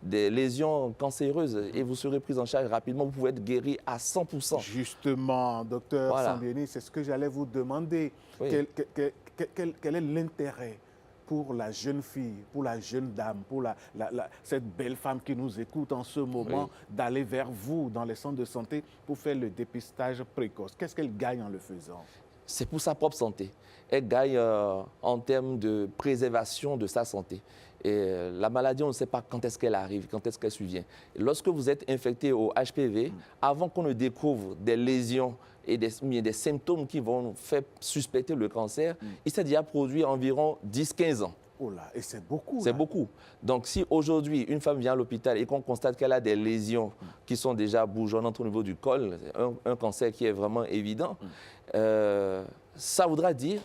des lésions cancéreuses et vous serez pris en charge rapidement. Vous pouvez être guéri à 100%. Justement, docteur Sambieni, c'est ce que j'allais vous demander. Quel est l'intérêt pour la jeune fille, pour la jeune dame, pour cette belle femme qui nous écoute en ce moment, d'aller vers vous dans les centres de santé pour faire le dépistage précoce? Qu'est-ce qu'elle gagne en le faisant? C'est pour sa propre santé. Elle gagne en termes de préservation de sa santé. Et la maladie, on ne sait pas quand est-ce qu'elle arrive, quand est-ce qu'elle survient. Et lorsque vous êtes infecté au HPV, avant qu'on ne découvre des lésions et des symptômes qui vont faire suspecter le cancer, il s'est déjà produit environ 10-15 ans. Oh là, et c'est beaucoup. C'est beaucoup. Donc, si aujourd'hui, une femme vient à l'hôpital et qu'on constate qu'elle a des lésions qui sont déjà bourgeonnantes au niveau du col, un cancer qui est vraiment évident, ça voudra dire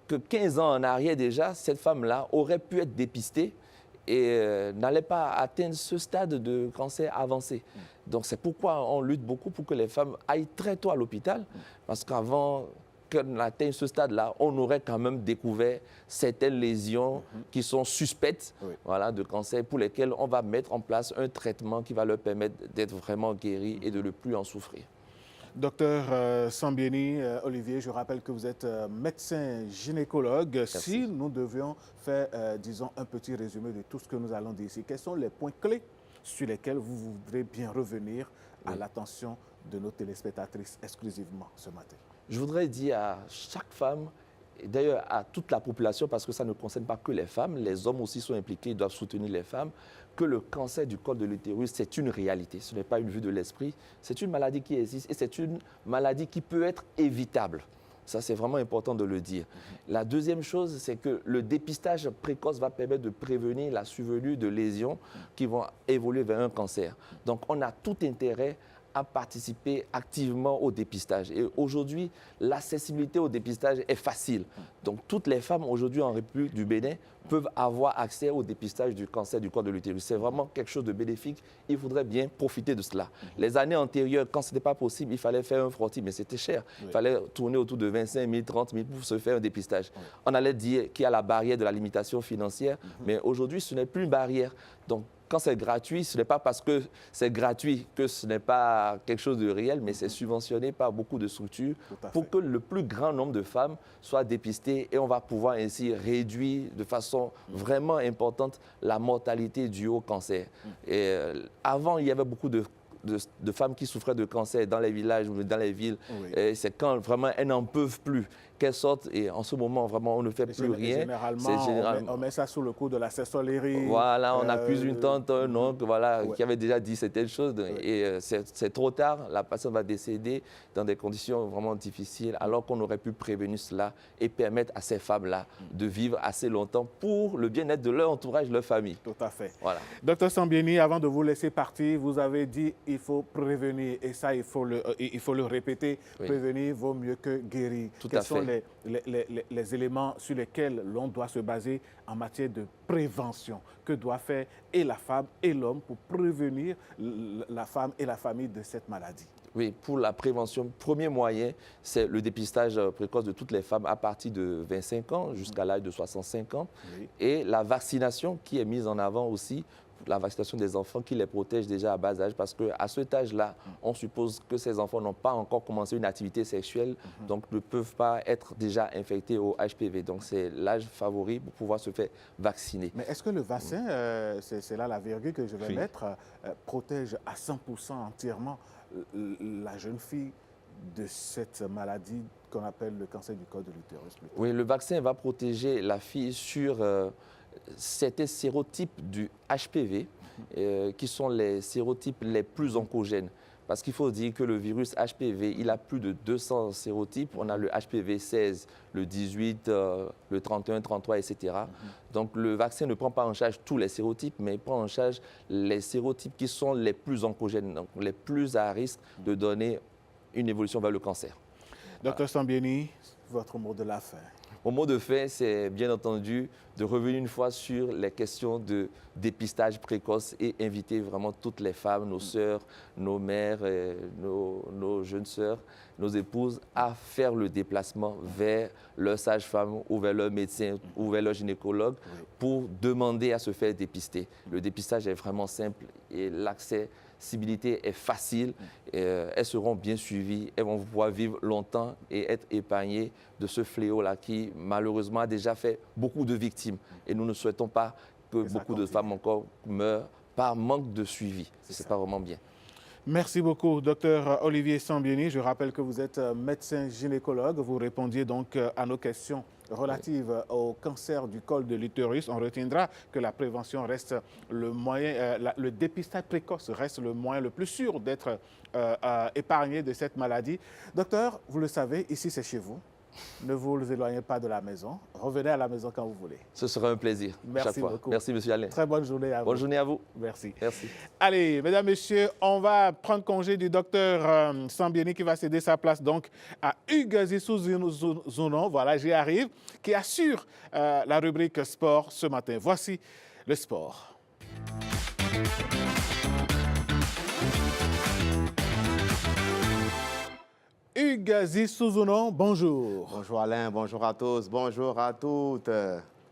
que 15 ans en arrière déjà, cette femme-là aurait pu être dépistée et n'allait pas atteindre ce stade de cancer avancé. Donc, c'est pourquoi on lutte beaucoup pour que les femmes aillent très tôt à l'hôpital, parce qu'avant qu'on atteigne ce stade-là, on aurait quand même découvert certaines lésions qui sont suspectes de cancer, pour lesquelles on va mettre en place un traitement qui va leur permettre d'être vraiment guéris et de ne plus en souffrir. Docteur Sambieni, Olivier, je rappelle que vous êtes médecin gynécologue. Merci. Si nous devions faire, disons, un petit résumé de tout ce que nous allons dire ici, quels sont les points clés sur lesquels vous voudrez bien revenir à l'attention de nos téléspectatrices exclusivement ce matin? Je voudrais dire à chaque femme d'ailleurs à toute la population, parce que ça ne concerne pas que les femmes, les hommes aussi sont impliqués, ils doivent soutenir les femmes, que le cancer du col de l'utérus, c'est une réalité, ce n'est pas une vue de l'esprit, c'est une maladie qui existe et c'est une maladie qui peut être évitable. Ça, c'est vraiment important de le dire. La deuxième chose, c'est que le dépistage précoce va permettre de prévenir la survenue de lésions qui vont évoluer vers un cancer. Donc, on a tout intérêt à participer activement au dépistage. Et aujourd'hui, l'accessibilité au dépistage est facile. Donc, toutes les femmes aujourd'hui en République du Bénin peuvent avoir accès au dépistage du cancer du col de l'utérus. C'est vraiment quelque chose de bénéfique. Il faudrait bien profiter de cela. Les années antérieures, quand ce n'était pas possible, il fallait faire un frottis, mais c'était cher. Il fallait tourner autour de 25 000, 30 000 pour se faire un dépistage. On allait dire qu'il y a la barrière de la limitation financière, mais aujourd'hui, ce n'est plus une barrière. Donc, quand c'est gratuit, ce n'est pas parce que c'est gratuit que ce n'est pas quelque chose de réel, mais c'est subventionné par beaucoup de structures pour que le plus grand nombre de femmes soient dépistées et on va pouvoir ainsi réduire de façon vraiment importante la mortalité due au cancer. Et, avant, il y avait beaucoup de femmes qui souffraient de cancer dans les villages ou dans les villes. Et c'est quand vraiment elles n'en peuvent plus qu'elles sortent. Et en ce moment, vraiment, on ne fait plus rien. Généralement, on met ça sous le coup de la sorcellerie. Voilà, on accuse une tante, un oncle, voilà, qui avait déjà dit certaines choses. Et c'est trop tard. La personne va décéder dans des conditions vraiment difficiles, alors qu'on aurait pu prévenir cela et permettre à ces femmes-là de vivre assez longtemps pour le bien-être de leur entourage, de leur famille. Tout à fait. Voilà. Docteur Sambieni, avant de vous laisser partir, vous avez dit il faut prévenir. Et ça, il faut le répéter. Oui. Prévenir vaut mieux que guérir. Quels sont les éléments sur lesquels l'on doit se baser en matière de prévention? Que doit faire et la femme et l'homme pour prévenir la femme et la famille de cette maladie? Oui, pour la prévention, premier moyen, c'est le dépistage précoce de toutes les femmes à partir de 25 ans jusqu'à l'âge de 65 ans. Oui. Et la vaccination qui est mise en avant aussi, la vaccination des enfants qui les protège déjà à bas âge, parce qu'à cet âge-là, on suppose que ces enfants n'ont pas encore commencé une activité sexuelle, donc ne peuvent pas être déjà infectés au HPV. Donc c'est l'âge favori pour pouvoir se faire vacciner. Mais est-ce que le vaccin, c'est là la virgule que je vais mettre, protège à 100% entièrement la jeune fille de cette maladie qu'on appelle le cancer du col de l'utérus? Oui, le vaccin va protéger la fille sur certains sérotypes du HPV, qui sont les sérotypes les plus oncogènes. Parce qu'il faut dire que le virus HPV, il a plus de 200 sérotypes. On a le HPV 16, le 18, le 31, 33, etc. Donc le vaccin ne prend pas en charge tous les sérotypes, mais il prend en charge les sérotypes qui sont les plus oncogènes, donc les plus à risque de donner une évolution vers le cancer. Docteur Sambieni, votre mot de la fin. Mon mot de fin, c'est bien entendu de revenir une fois sur les questions de dépistage précoce et inviter vraiment toutes les femmes, nos sœurs, nos mères, nos jeunes sœurs, nos épouses à faire le déplacement vers leur sage-femme ou vers leur médecin ou vers leur gynécologue pour demander à se faire dépister. Le dépistage est vraiment simple et l'accessibilité est facile. Elles seront bien suivies, elles vont pouvoir vivre longtemps et être épargnées de ce fléau-là qui, malheureusement, a déjà fait beaucoup de victimes. Et nous ne souhaitons pas que beaucoup de femmes encore meurent par manque de suivi. Ce n'est pas vraiment bien. Merci beaucoup, docteur Olivier Sambieni. Je rappelle que vous êtes médecin gynécologue. Vous répondiez donc à nos questions relatives au cancer du col de l'utérus. On retiendra que la prévention reste le moyen, le dépistage précoce reste le moyen le plus sûr d'être épargné de cette maladie. Docteur, vous le savez, ici c'est chez vous. Ne vous éloignez pas de la maison. Revenez à la maison quand vous voulez. Ce sera un plaisir. Merci beaucoup. Merci, M. Alain. Très bonne journée à vous. Bonne journée à vous. Merci. Merci. Allez, mesdames, messieurs, on va prendre congé du docteur Sambieni qui va céder sa place donc à Hugues Zounon, voilà, j'y arrive, qui assure la rubrique sport ce matin. Voici le sport. Hugues Zounon, bonjour. Bonjour Alain, bonjour à tous, bonjour à toutes.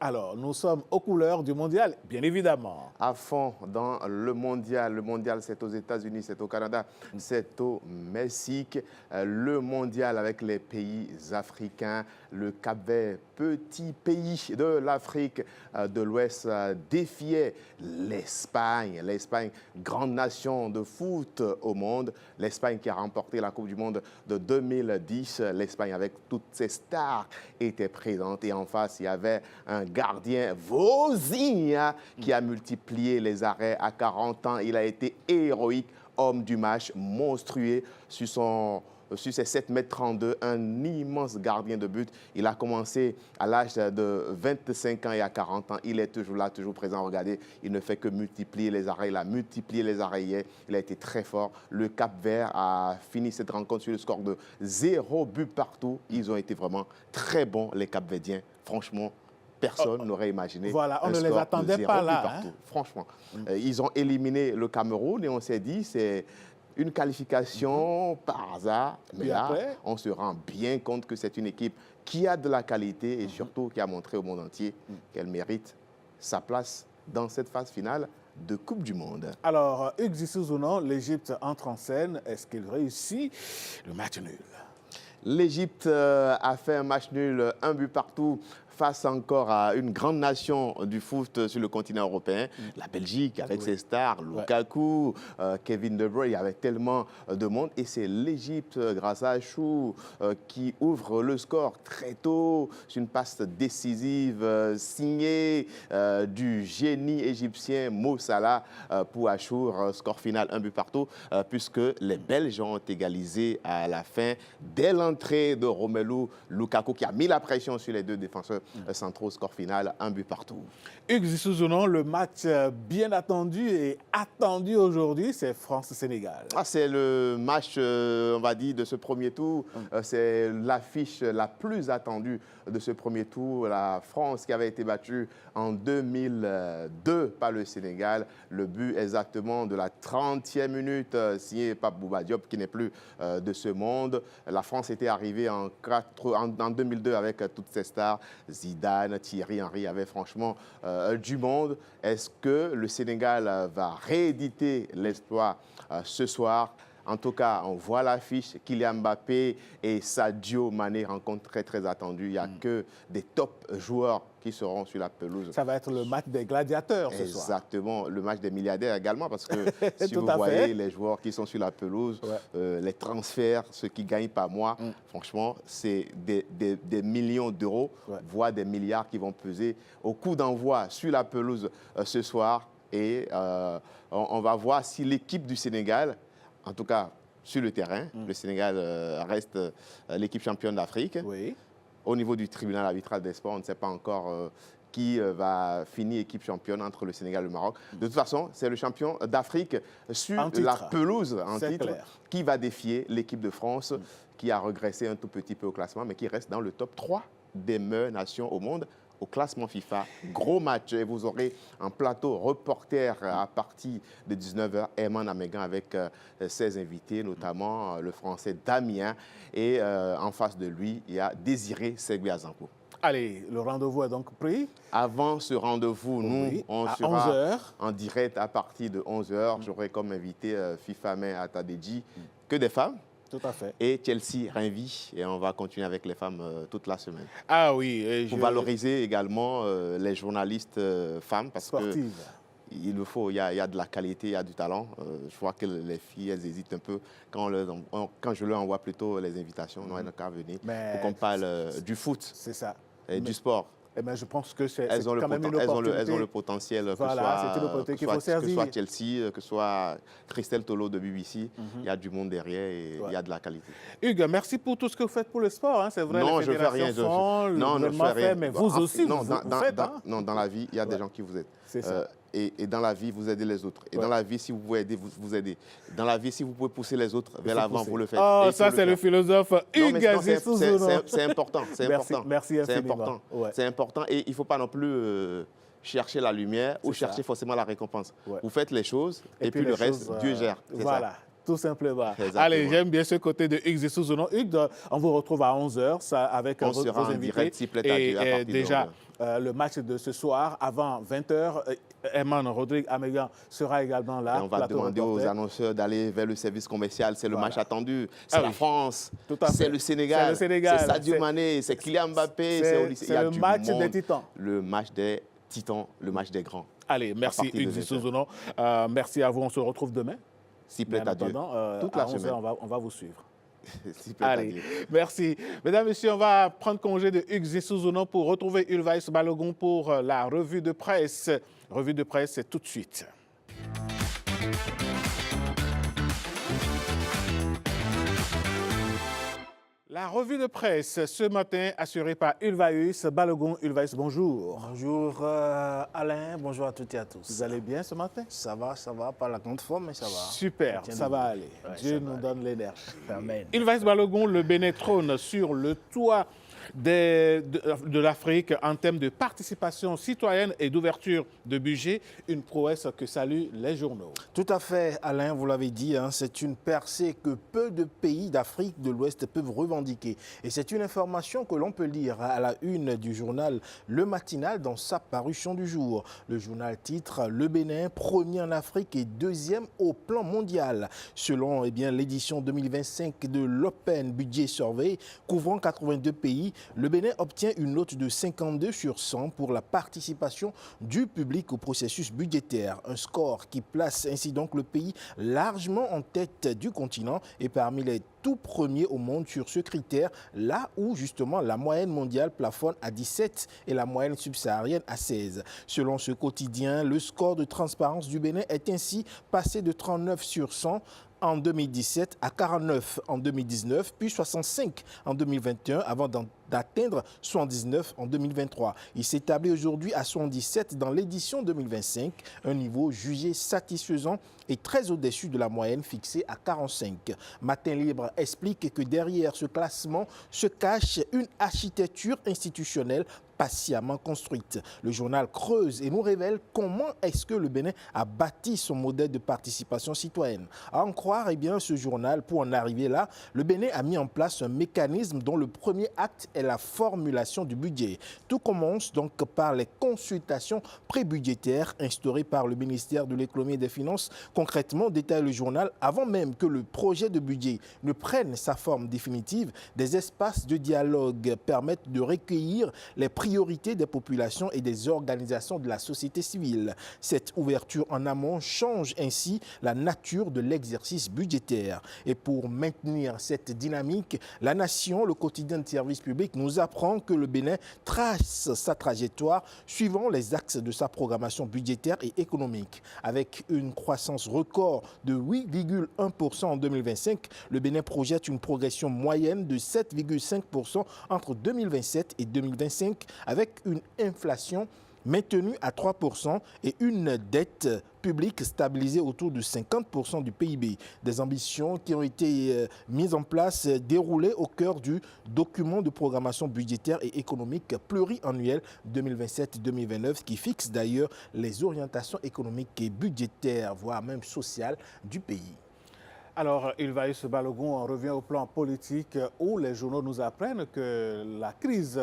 Alors, nous sommes aux couleurs du mondial, bien évidemment. À fond dans le mondial. Le mondial, c'est aux États-Unis, c'est au Canada, c'est au Mexique. Le mondial avec les pays africains. Le Cap-Vert, petit pays de l'Afrique de l'Ouest, défiait l'Espagne. L'Espagne, grande nation de foot au monde. L'Espagne qui a remporté la Coupe du Monde de 2010. L'Espagne, avec toutes ses stars, était présente. Et en face, il y avait un gardien Vozinha qui a multiplié les arrêts à 40 ans. Il a été héroïque, homme du match, monstrueux sur ses 7,32 m, un immense gardien de but. Il a commencé à l'âge de 25 ans et à 40 ans. Il est toujours là, toujours présent. Regardez, il ne fait que multiplier les arrêts. Il a multiplié les arrêts hier. Il a été très fort. Le Cap-Vert a fini cette rencontre sur le score de 0 but partout. Ils ont été vraiment très bons, les Cap-Verdiens. Franchement, personne n'aurait imaginé. Voilà, on ne les attendait pas là. Hein? Franchement, ils ont éliminé le Cameroun et on s'est dit c'est une qualification par hasard. Mais là, après, on se rend bien compte que c'est une équipe qui a de la qualité et surtout qui a montré au monde entier qu'elle mérite sa place dans cette phase finale de Coupe du Monde. Alors, Hugues Dissous ou non, l'Égypte entre en scène. Est-ce qu'il réussit le match nul? L'Égypte a fait un match nul, un but partout, face encore à une grande nation du foot sur le continent européen, la Belgique avec ses stars, Lukaku, Kevin De Bruyne, il y avait tellement de monde. Et c'est l'Égypte, grâce à Achou, qui ouvre le score très tôt. C'est une passe décisive signée du génie égyptien Mo Salah pour Achour. Score final, un but partout, puisque les Belges ont égalisé à la fin dès l'entrée de Romelu Lukaku, qui a mis la pression sur les deux défenseurs centraux. Score final, un but partout. Hugues Dissous ou non, le match bien attendu et attendu aujourd'hui, c'est France-Sénégal. C'est le match, on va dire, de ce premier tour. C'est l'affiche la plus attendue de ce premier tour. La France qui avait été battue en 2002 par le Sénégal. Le but exactement de la 30e minute, signé par Bouba Diop, qui n'est plus de ce monde. La France était arrivée en 2002 avec toutes ses stars. Zidane, Thierry Henry avait franchement du monde. Est-ce que le Sénégal va rééditer l'exploit ce soir? En tout cas, on voit l'affiche, Kylian Mbappé et Sadio Mané, rencontre très très attendue. Il n'y a que des top joueurs qui seront sur la pelouse. Ça va être le match des gladiateurs ce soir. Exactement, le match des milliardaires également, parce que si vous voyez les joueurs qui sont sur la pelouse, les transferts, ceux qui gagnent par mois, franchement, c'est des millions d'euros, voire des milliards qui vont peser au coup d'envoi sur la pelouse ce soir. Et on va voir si l'équipe du Sénégal, en tout cas sur le terrain, le Sénégal reste l'équipe championne d'Afrique. Oui. Au niveau du tribunal arbitral des sports, on ne sait pas encore qui va finir équipe championne entre le Sénégal et le Maroc. De toute façon, c'est le champion d'Afrique sur la pelouse en titre qui va défier l'équipe de France qui a régressé un tout petit peu au classement, mais qui reste dans le top 3 des meilleures nations au monde au classement FIFA. Gros match et vous aurez un plateau reporter à partir de 19h, Herman Amégan avec ses invités, notamment le français Damien. Et en face de lui, il y a Désiré Segui-Azanko. Allez, le rendez-vous est donc pris. Avant ce rendez-vous, nous, on sera 11h. En direct à partir de 11h. J'aurai comme invité FIFA Main Atadeji, que des femmes. Tout à fait. Et Chelsea Rinvi. Et on va continuer avec les femmes toute la semaine. Ah oui. Pour valoriser également les journalistes femmes. Parce sportives. Il le faut, il y a de la qualité, il y a du talent. Je vois que les filles, elles hésitent un peu. Quand je leur envoie plutôt les invitations, non, elles n'ont qu'à venir. Pour qu'on parle du foot. C'est ça. Et du sport. Eh bien, je pense que c'est quand même une opportunité. Elles ont le potentiel, voilà, c'est une opportunité qu'il faut saisir. Que ce soit Chelsea, que ce soit Christelle Tolo de BBC, il y a du monde derrière et il y a de la qualité. Hugues, merci pour tout ce que vous faites pour le sport. Hein. C'est vrai, non, les fédérations font, le gouvernement fait, mais vous aussi, vous faites. Non, dans la vie, il y a des gens qui vous aident. C'est ça. Et dans la vie, vous aidez les autres. Et dans la vie, si vous pouvez aider, vous aidez. Dans la vie, si vous pouvez pousser les autres vers l'avant, vous le faites. Oh, ça, c'est le philosophe Hugues Dissous. C'est important. Merci infiniment. C'est important. Et il ne faut pas non plus chercher la lumière ou chercher forcément la récompense. Vous faites les choses et puis le reste, Dieu gère. Voilà. Tout simplement. Exactement. Allez, j'aime bien ce côté de Hugues Zissou-Zounon. Hugues, on vous retrouve à 11h avec On vos sera en invités. direct, s'il plaît, à Et partir de déjà, 11h. le match de ce soir, avant 20h, Herman Rodrigue Amégan sera également là. Et on va demander aux annonceurs d'aller vers le service commercial. C'est le match attendu. C'est la France, c'est le Sénégal, c'est Sadio Mané, c'est Kylian Mbappé, c'est Olysée. C'est le match des titans. Le match des titans, le match des grands. Allez, merci Hugues Zissou-Zounon. Merci à vous. On se retrouve demain. S'il plaît à Dieu. Toute la semaine. On va vous suivre. Allez, merci. Mesdames, Messieurs, on va prendre congé de Hugues Zissou-Zounon pour retrouver Ulvaïs Balogun pour la revue de presse. Revue de presse, c'est tout de suite. La revue de presse ce matin assurée par Ulvaïs Balogun. Ulvaïs, bonjour. Bonjour Alain, bonjour à toutes et à tous. Vous allez bien ce matin? Ça va, pas la grande forme, mais ça va. Super, ça va aller. Ouais, Dieu nous donne l'énergie. Amen. Ulvaïs Balogun, le Bénin trône sur le toit de l'Afrique en termes de participation citoyenne et d'ouverture de budget, une prouesse que saluent les journaux. Tout à fait, Alain, vous l'avez dit, c'est une percée que peu de pays d'Afrique de l'Ouest peuvent revendiquer. Et c'est une information que l'on peut lire à la une du journal Le Matinal dans sa parution du jour. Le journal titre « Le Bénin, premier en Afrique et deuxième au plan mondial ». Selon l'édition 2025 de l'Open Budget Survey, couvrant 82 pays, le Bénin obtient une note de 52 sur 100 pour la participation du public au processus budgétaire. Un score qui place ainsi donc le pays largement en tête du continent et parmi les tout premiers au monde sur ce critère, là où justement la moyenne mondiale plafonne à 17 et la moyenne subsaharienne à 16. Selon ce quotidien, le score de transparence du Bénin est ainsi passé de 39 sur 100 en 2017 à 49 en 2019, puis 65 en 2021 avant d'atteindre 79 en 2023. Il s'établit aujourd'hui à 77 dans l'édition 2025, un niveau jugé satisfaisant et très au-dessus de la moyenne fixée à 45. Matin Libre explique que derrière ce classement se cache une architecture institutionnelle patiemment construite. Le journal creuse et nous révèle comment est-ce que le Bénin a bâti son modèle de participation citoyenne. À en croire, ce journal, pour en arriver là, le Bénin a mis en place un mécanisme dont le premier acte est la formulation du budget. Tout commence donc par les consultations prébudgétaires instaurées par le ministère de l'Économie et des Finances. Concrètement, détaille le journal, avant même que le projet de budget ne prenne sa forme définitive, des espaces de dialogue permettent de recueillir les priorités des populations et des organisations de la société civile. Cette ouverture en amont change ainsi la nature de l'exercice budgétaire. Et pour maintenir cette dynamique, La Nation, le quotidien de service public, nous apprend que le Bénin trace sa trajectoire suivant les axes de sa programmation budgétaire et économique. Avec une croissance record de 8,1% en 2025, le Bénin projette une progression moyenne de 7,5% entre 2027 et 2025, avec une inflation maintenue à 3% et une dette publique stabilisée autour de 50% du PIB. Des ambitions qui ont été mises en place, déroulées au cœur du document de programmation budgétaire et économique pluriannuel 2027-2029 qui fixe d'ailleurs les orientations économiques et budgétaires, voire même sociales du pays. Alors, Ulvaïs Balogun, on revient au plan politique où les journaux nous apprennent que la crise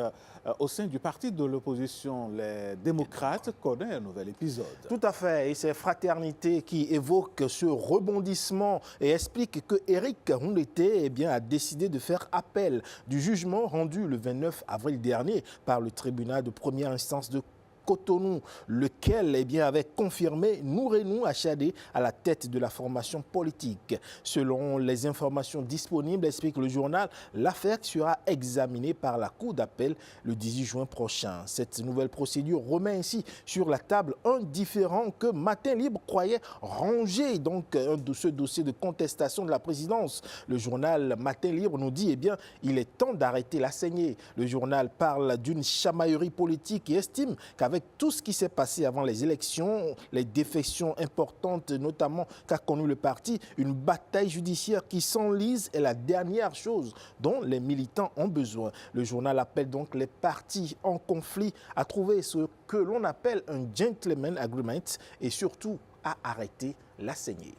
au sein du parti de l'opposition, les démocrates, connaît un nouvel épisode. Tout à fait, et c'est Fraternité qui évoque ce rebondissement et explique que Éric Hundeté a décidé de faire appel du jugement rendu le 29 avril dernier par le tribunal de première instance de Cotonou, lequel avait confirmé Nourenou Achadé à la tête de la formation politique. Selon les informations disponibles, explique le journal, l'affaire sera examinée par la Cour d'appel le 18 juin prochain. Cette nouvelle procédure remet ainsi sur la table un différend que Matin Libre croyait ranger, donc ce dossier de contestation de la présidence. Le journal Matin Libre nous dit, il est temps d'arrêter la saignée. Le journal parle d'une chamaillerie politique et estime qu'avec tout ce qui s'est passé avant les élections, les défections importantes notamment qu'a connu le parti, une bataille judiciaire qui s'enlise est la dernière chose dont les militants ont besoin. Le journal appelle donc les partis en conflit à trouver ce que l'on appelle un gentleman agreement et surtout à arrêter la saignée.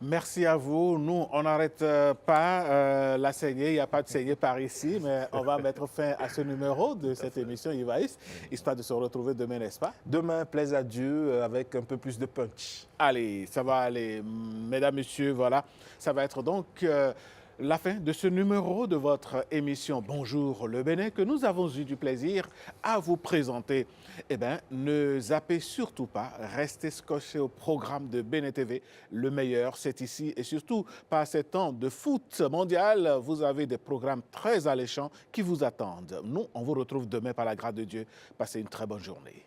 Merci à vous. Nous, on n'arrête pas la saignée. Il n'y a pas de saignée par ici, mais on va mettre fin à ce numéro de cette émission Ivaïs, histoire de se retrouver demain, n'est-ce pas? Demain, plaise à Dieu, avec un peu plus de punch. Allez, ça va aller. Mesdames, Messieurs, voilà. Ça va être donc la fin de ce numéro de votre émission Bonjour le Bénin que nous avons eu du plaisir à vous présenter. Eh bien, ne zappez surtout pas, restez scotchés au programme de Bénin TV. Le meilleur, c'est ici. Et surtout, par ces temps de foot mondial, vous avez des programmes très alléchants qui vous attendent. Nous, on vous retrouve demain par la grâce de Dieu. Passez une très bonne journée.